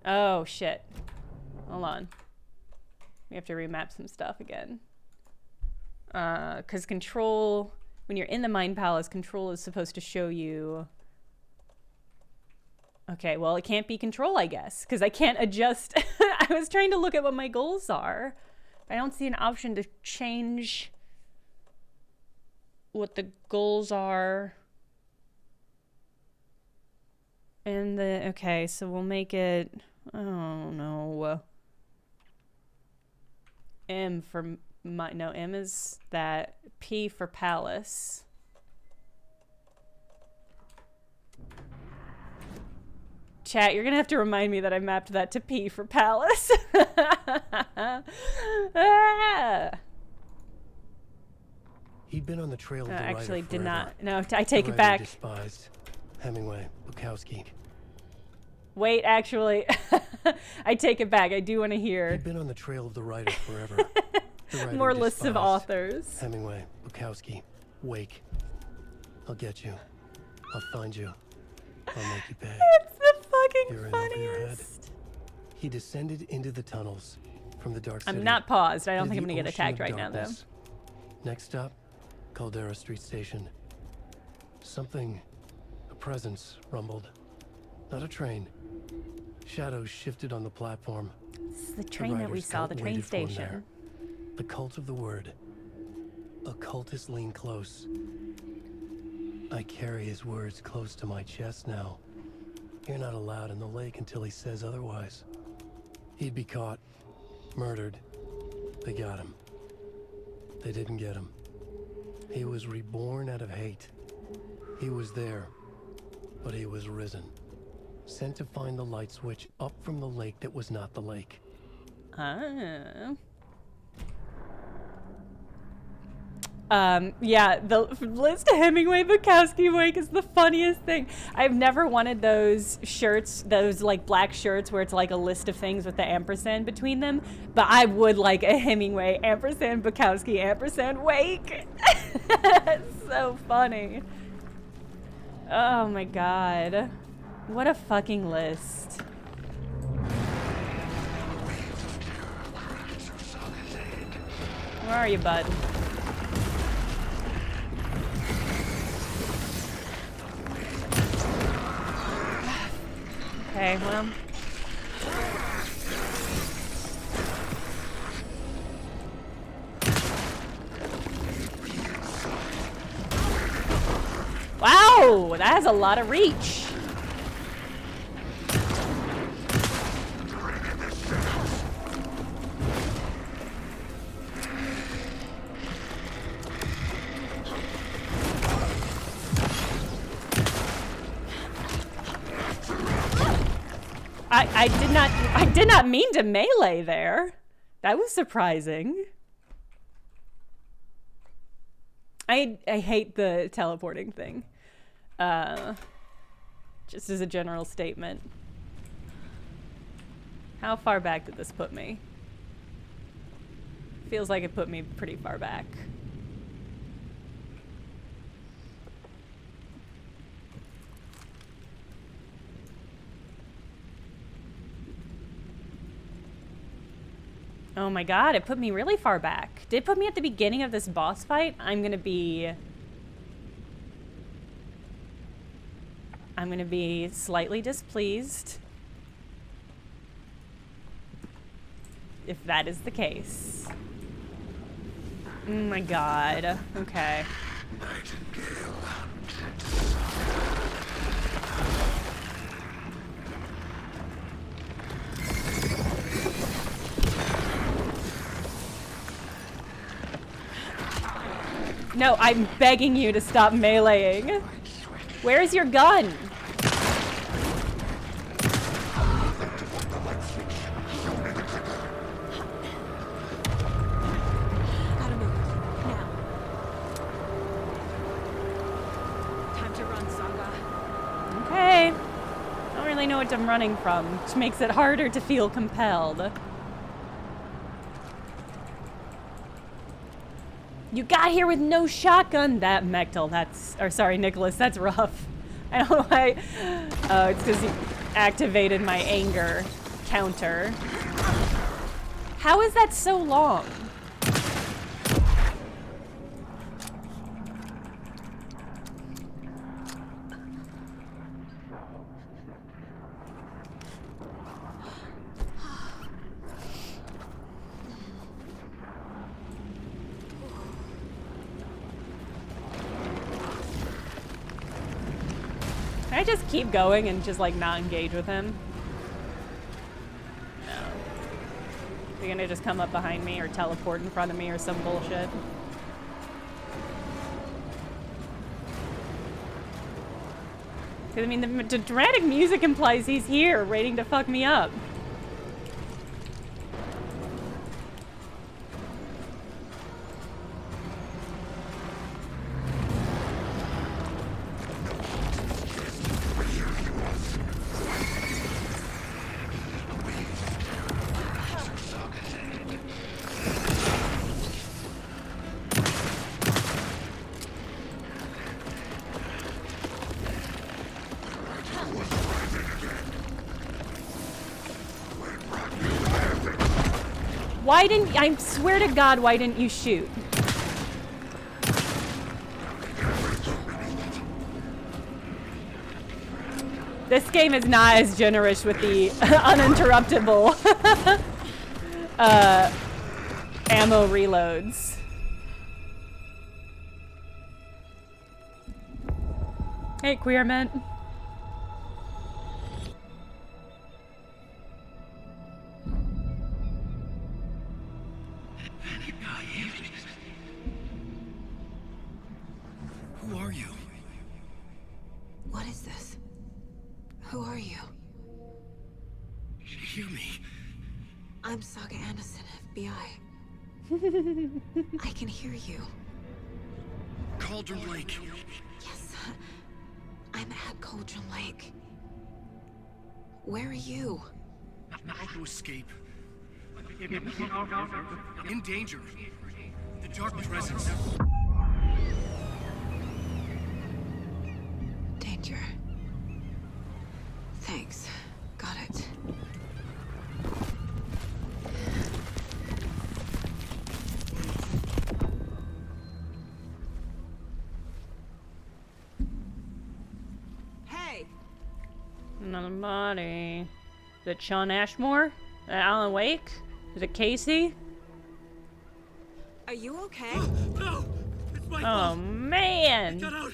Oh, shit. Hold on. We have to remap some stuff again. Because control... When you're in the Mind Palace, control is supposed to show you... Okay, well, it can't be control, I guess, because I can't adjust. I was trying to look at what my goals are. I don't see an option to change what the goals are. And the... Okay, so we'll make it... Oh, no. M for... No, M is that. P for palace. Chat, you're gonna have to remind me that I mapped that to P for palace. Ah! He'd been on the trail of the actually writer did forever. not. No, I take The it writer back. Despised. Hemingway, Bukowski. Wait, actually, I take it back. I do want to hear. He'd been on the trail of the writer forever. The writer More lists of despised. authors. Hemingway, Bukowski, Wake. I'll get you. I'll find you. I'll make you pay. It's the fucking You're in over your head. funniest. He descended into the tunnels from the dark city. I'm not paused. I don't think I'm into gonna the get ocean attacked of right now, though. darkness. Next stop, Caldera Street Station. Something, a presence, rumbled. Not a train. Shadows shifted on the platform. This is the train that we writer's saw, cult the train waited for him station. there. The cult of the word. Occultists lean close. I carry his words close to my chest now. You're not allowed in the lake until he says otherwise. He'd be caught, murdered. They got him. They didn't get him. He was reborn out of hate. He was there, but he was risen. Sent to find the light switch up from the lake that was not the lake. Ah. Yeah, the list of Hemingway, Bukowski, Wake is the funniest thing. I've never wanted those shirts, those like black shirts where it's like a list of things with the ampersand between them, but I would like a Hemingway, ampersand, Bukowski, ampersand, Wake. It's so funny. Oh my god. What a fucking list. Where are you, bud? Okay, well. Wow, that has a lot of reach. I did not mean to melee there. That was surprising. I hate the teleporting thing. Just as a general statement. How far back did this put me? Feels like it put me pretty far back. Oh my god, it put me really far back. Did it put me at the beginning of this boss fight? I'm gonna be slightly displeased if that is the case. Oh my god. Okay. No, I'm begging you to stop meleeing. Where's your gun? Gotta move. Now. Time to run, Saga. Okay. Don't really know what I'm running from, which makes it harder to feel compelled. You got here with no shotgun. That Mechtel, that's... Or sorry, Nicholas, that's rough. I don't know why... Oh, it's because you activated my anger counter. How is that so long? Can I just keep going and just like not engage with him? No. You're gonna just come up behind me or teleport in front of me or some bullshit. Cause I mean, the dramatic music implies he's here waiting to fuck me up. Why didn't, I swear to God, why didn't you shoot? This game is not as generous with the uninterruptible ammo reloads. Hey, queer man. Who are you? What is this? Who are you? Hear me. I'm Saga Anderson, FBI. I can hear you. Cauldron Lake. Yes, I'm at Cauldron Lake. Where are you? To escape. In danger. The dark presence. Danger. Thanks. Got it. Hey! Another body. Is it Sean Ashmore? Alan Wake? Is it Casey? Are you okay? No! It's my Oh fault. man! Got out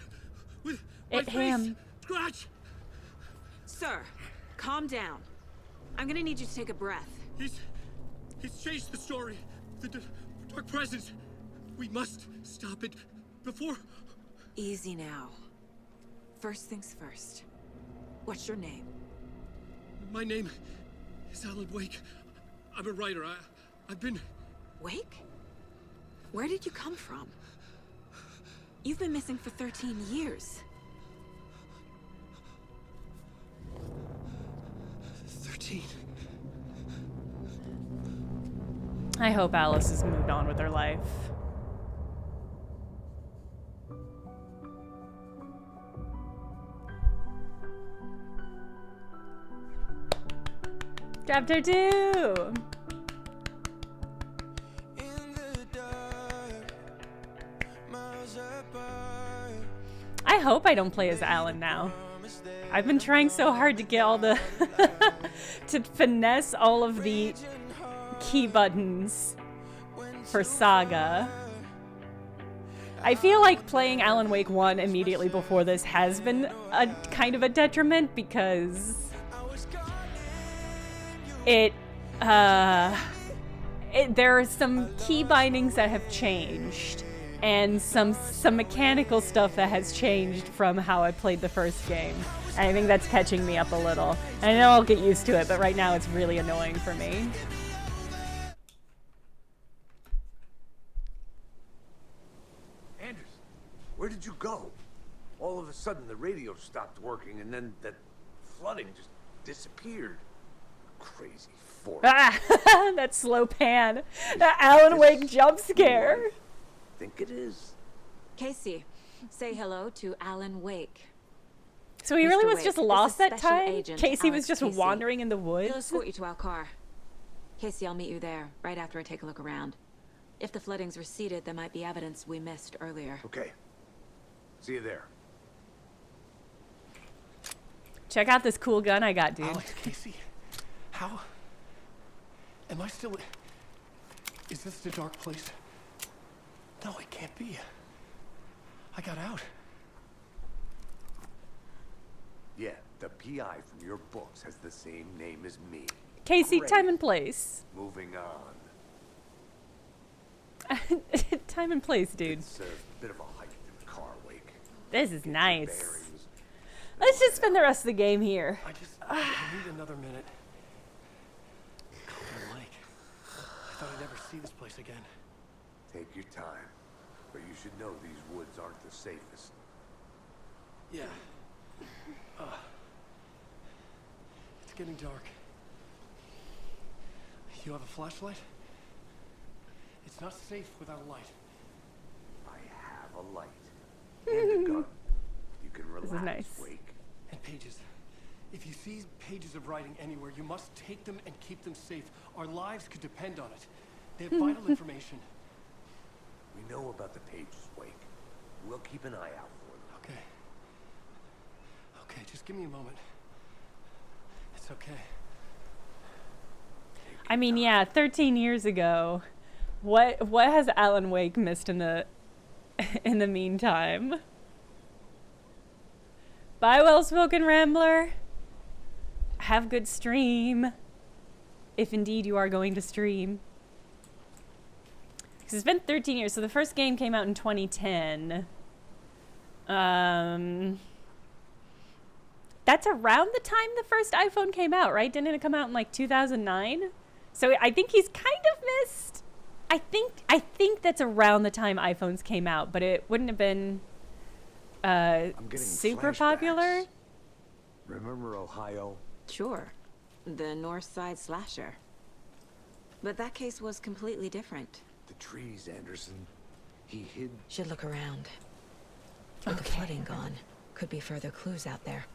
with It him. Scratch! Sir, calm down. I'm gonna need you to take a breath. He's changed the story. The dark presence. We must stop it before. Easy now. First things first. What's your name? My name is Alan Wake. I'm a writer. I've been... Wake? Where did you come from? You've been missing for 13 years. 13. I hope Alice has moved on with her life. Chapter 2! I hope I don't play as Alan now. I've been trying so hard to get all the... to finesse all of the key buttons for Saga. I feel like playing Alan Wake 1 immediately before this has been a kind of a detriment because there are some key bindings that have changed and some mechanical stuff that has changed from how I played the first game. And I think that's catching me up a little. And I know I'll get used to it, but right now it's really annoying for me. Anders, where did you go? All of a sudden the radio stopped working and then that flooding just disappeared. Crazy forest. Ah, that slow pan. That Alan Wake jump scare. Think it is. Casey, say hello to Alan Wake. So he Mr. really was Wake, just this lost is that Special time? Agent Casey Alex was just Casey. wandering in the woods? He'll escort you to our car. Casey, I'll meet you there, right after I take a look around. If the flooding's receded, there might be evidence we missed earlier. Okay. See you there. Check out this cool gun I got, dude. Alex, Casey, how? Am I still... Is this the dark place? No, it can't be. I got out. Yeah, the PI from your books has the same name as me. Casey, Great. time and place. Moving on. Time and place, dude. It's a bit of a hike in the car, Wake. This is nice. Let's just spend the rest of the game here. I need another minute. Cold Lake. I thought I'd never see this place again. Take your time, but you should know these woods aren't the safest. Yeah. It's getting dark. You have a flashlight? It's not safe without a light. I have a light. And a gun. You can relax, This is nice. Wake. And pages. If you see pages of writing anywhere, you must take them and keep them safe. Our lives could depend on it. They have vital information. We know about the pages, Wake. We'll keep an eye out for them. Okay. Okay, just give me a moment. It's okay. I mean, yeah, 13 years ago. What has Alan Wake missed in the meantime? Bye, well-spoken rambler. Have good stream. If indeed you are going to stream. Because it's been 13 years. So the first game came out in 2010. That's around the time the first iPhone came out, right? Didn't it come out in like 2009? So I think he's kind of missed. I think that's around the time iPhones came out, but it wouldn't have been super popular. Remember Ohio? Sure. The North Side slasher. But that case was completely different. The trees, Anderson. He hid... Should look around. With the flooding gone, could be further clues out there.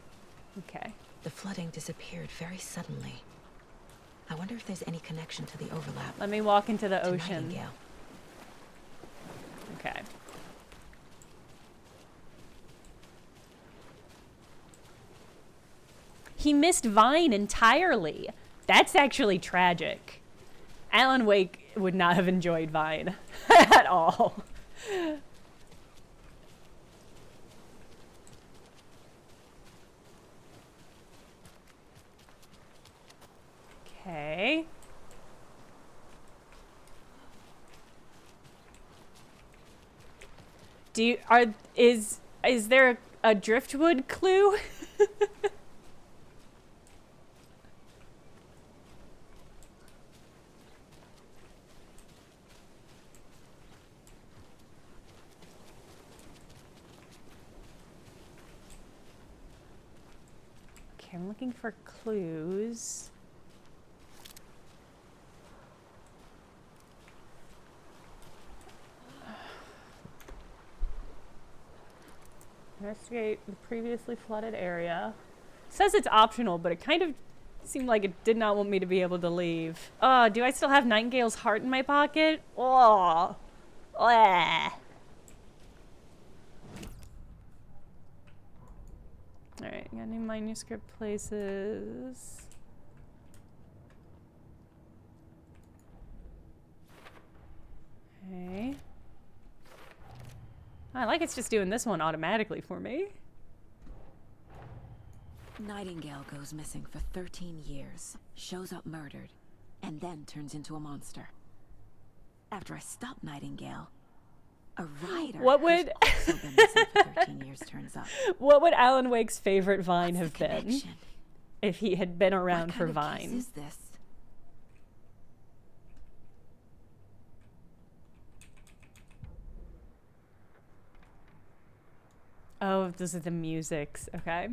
Okay. The flooding disappeared very suddenly. I wonder if there's any connection to the overlap. Let me walk into the To ocean. Nightingale. Okay. He missed Vine entirely. That's actually tragic. Alan Wake would not have enjoyed Vine at all. Okay. Is there a driftwood clue? Okay, I'm looking for clues. Investigate the previously flooded area. It says it's optional, but it kind of seemed like it did not want me to be able to leave. Oh, do I still have Nightingale's heart in my pocket? Oh. Alright, got any manuscript places. Okay. like it's just doing this one automatically for me. Nightingale goes missing for 13 years, shows up murdered, and then turns into a monster. After I stop Nightingale, a writer What would who's also been missing for 13 years turns up. What would Alan Wake's favorite Vine have been if he had been around for What Vine? kind of case is this? Oh, those are the musics. Okay.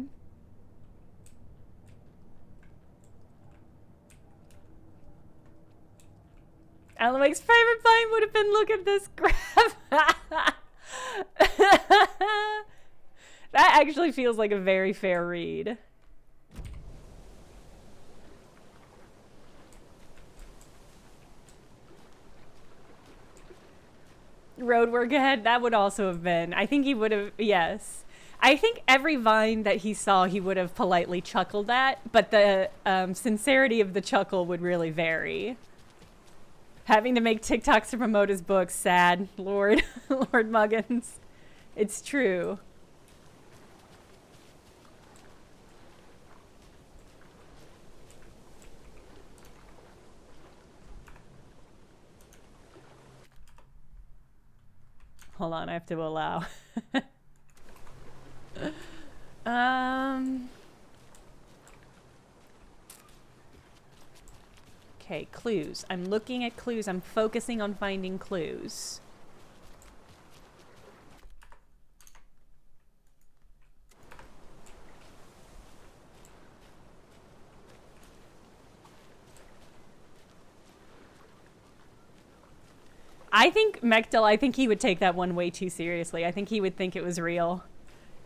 Alan Wake's favorite Vine would have been, look at this graph. That actually feels like a very fair read. Roadwork ahead, that would also have been. I think he would have, yes. I think every Vine that he saw, he would have politely chuckled at, but the sincerity of the chuckle would really vary. Having to make TikToks to promote his book, sad. Lord, Lord Muggins. It's true. Hold on, I have to allow. Okay, clues. I'm looking at clues. I'm focusing on finding clues. I think Mechtel, I think he would take that one way too seriously. I think he would think it was real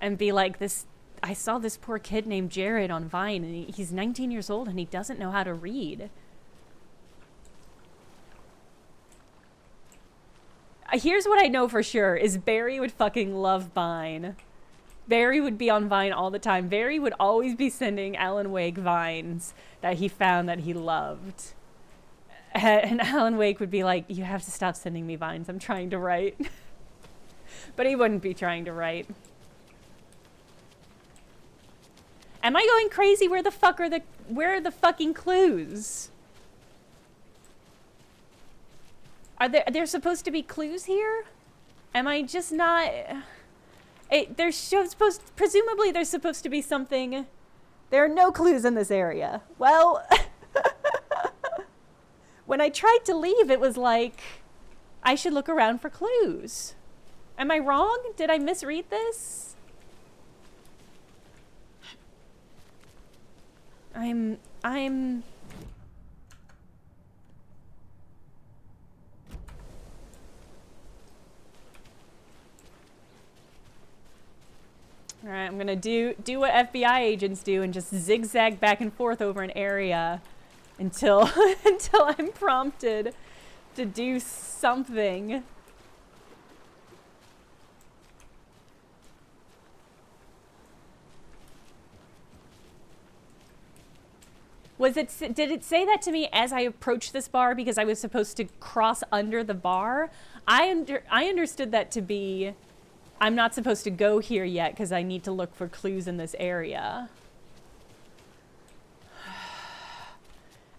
and be like, this, I saw this poor kid named Jared on Vine and he's 19 years old and he doesn't know how to read. Here's what I know for sure is Barry would fucking love Vine. Barry would be on Vine all the time. Barry would always be sending Alan Wake Vines that he found that he loved. And Alan Wake would be like, you have to stop sending me Vines. I'm trying to write. But he wouldn't be trying to write. Am I going crazy? Where are the fucking clues? Are there supposed to be clues here? Am I just not... presumably there's supposed to be something... There are no clues in this area. Well... When I tried to leave, it was like, I should look around for clues. Am I wrong? Did I misread this? I'm... Alright, I'm gonna do what FBI agents do and just zigzag back and forth over an area until until I'm prompted to do something. Did it say that to me as I approached this bar because I was supposed to cross under the bar? I understood that to be I'm not supposed to go here yet because I need to look for clues in this area.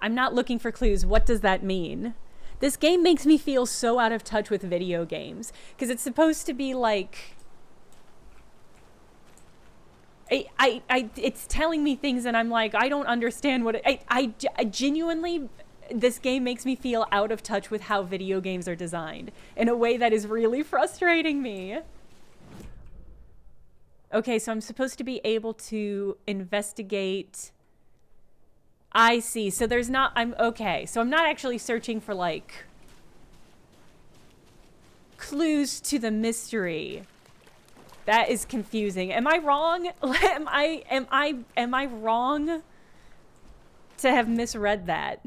I'm not looking for clues. What does that mean? This game makes me feel so out of touch with video games because it's supposed to be like it's telling me things and I'm like, I don't understand what I genuinely, this game makes me feel out of touch with how video games are designed in a way that is really frustrating me. Okay, so I'm supposed to be able to investigate. I see. So there's not, okay. So I'm not actually searching for like clues to the mystery. That is confusing. Am I wrong? Am I wrong to have misread that?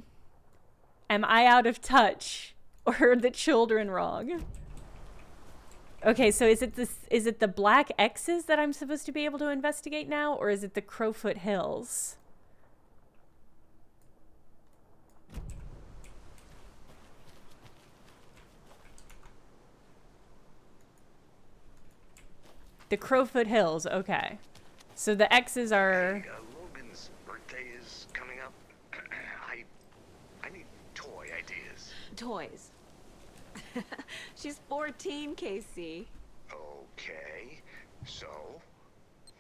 Am I out of touch? Or are the children wrong? Okay, so is it the black X's that I'm supposed to be able to investigate now, or is it the Crowfoot Hills? The Crowfoot Hills, okay. So the X's are... Hey, Logan's birthday is coming up. I need toy ideas. Toys. She's 14, Casey. Okay, so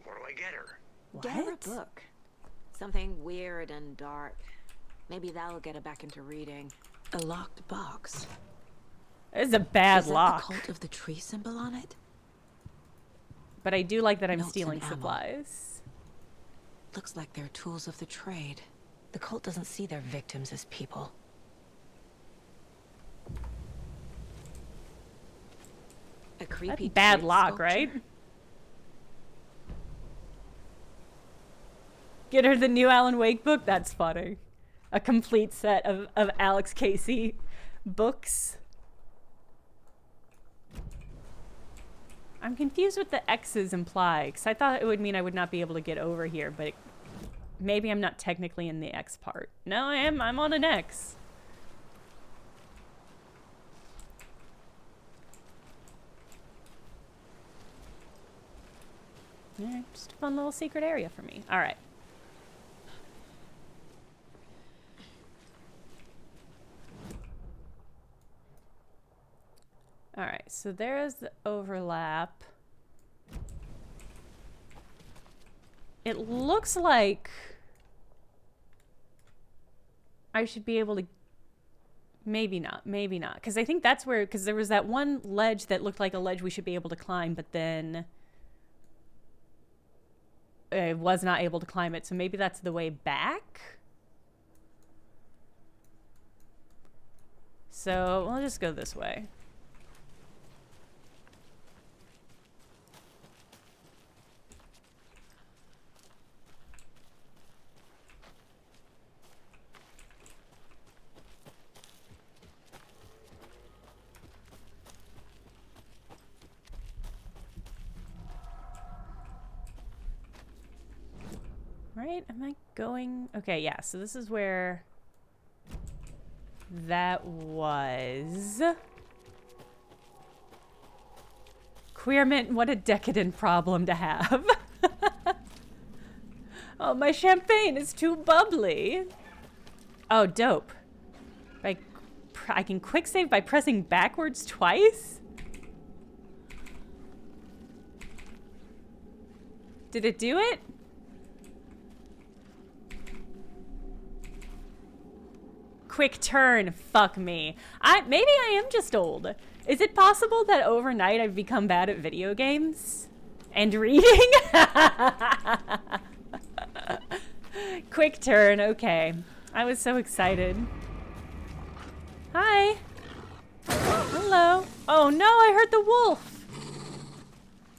what do I get her? Get her a book. Something weird and dark. Maybe that'll get her back into reading. A locked box. It's a bad Is that lock. the cult of the tree symbol on it? But I do like that I'm Notes stealing and ammo. supplies. Looks like they're tools of the trade. The cult doesn't see their victims as people. A creepy Bad tree lock, sculpture? right? Get her the new Alan Wake book? That's funny. A complete set of Alex Casey books. I'm confused what the X's imply, because I thought it would mean I would not be able to get over here, but maybe I'm not technically in the X part. No, I am. I'm on an X. Yeah, just a fun little secret area for me. All right. All right, so there is the overlap. It looks like I should be able to, maybe not, because I think that's where, because there was that one ledge that looked like a ledge we should be able to climb, but then I was not able to climb it, so maybe that's the way back. So we'll just go this way. Right? Am I going? Okay, yeah. So this is where that was. Queerment, what a decadent problem to have. Oh, my champagne is too bubbly. Oh, dope. I can quick save by pressing backwards twice? Did it do it? Quick turn. Fuck me. Maybe I am just old. Is it possible that overnight I've become bad at video games? And reading? Quick turn. Okay. I was so excited. Hi. Hello. Oh no, I heard the wolf.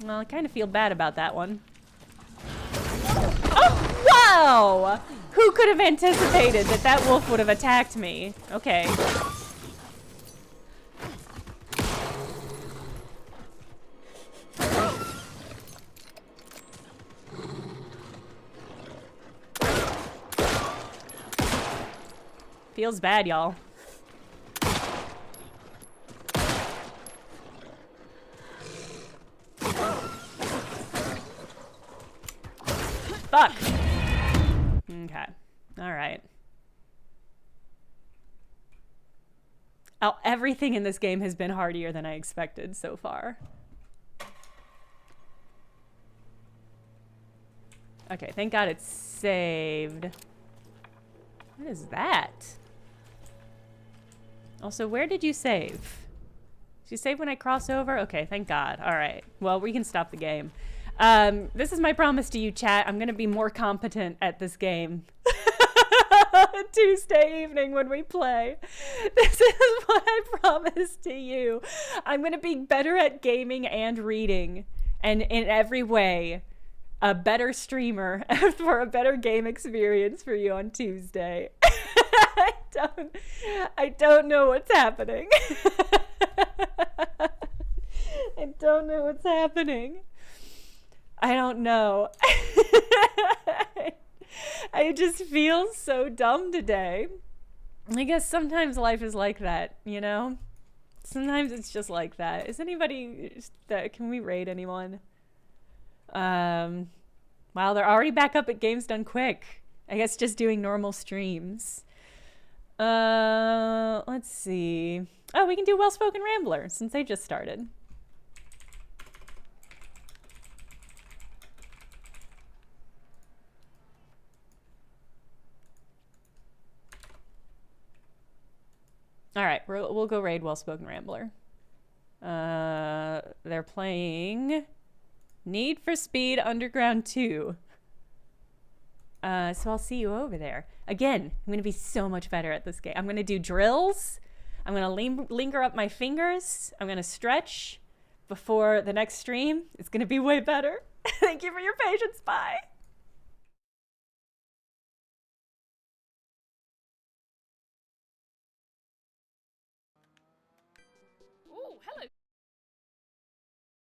Well, I kind of feel bad about that one. Oh, wow! Who could have anticipated that that wolf would have attacked me? Okay. Feels bad, y'all. Fuck. Okay. All right. Oh, everything in this game has been hardier than I expected so far. Okay, thank God it's saved. What is that? Also, where did you save? Did you save when I cross over? Okay, thank God. All right. Well, we can stop the game. This is my promise to you, chat. I'm going to be more competent at this game. Tuesday evening when we play. This is what I promise to you. I'm going to be better at gaming and reading. And in every way, a better streamer for a better game experience for you on Tuesday. I don't know what's happening. I don't know what's happening. I don't know. I just feel so dumb today. I guess sometimes life is like that, you know? Sometimes it's just like that. Is anybody that, can we raid anyone? Wow, they're already back up at Games Done Quick. I guess just doing normal streams. Let's see. Oh, we can do Well Spoken Rambler since they just started. All right, we'll go raid Well Spoken Rambler. They're playing Need for Speed Underground 2. So I'll see you over there. Again, I'm going to be so much better at this game. I'm going to do drills. I'm going to linger up my fingers. I'm going to stretch before the next stream. It's going to be way better. Thank you for your patience. Bye.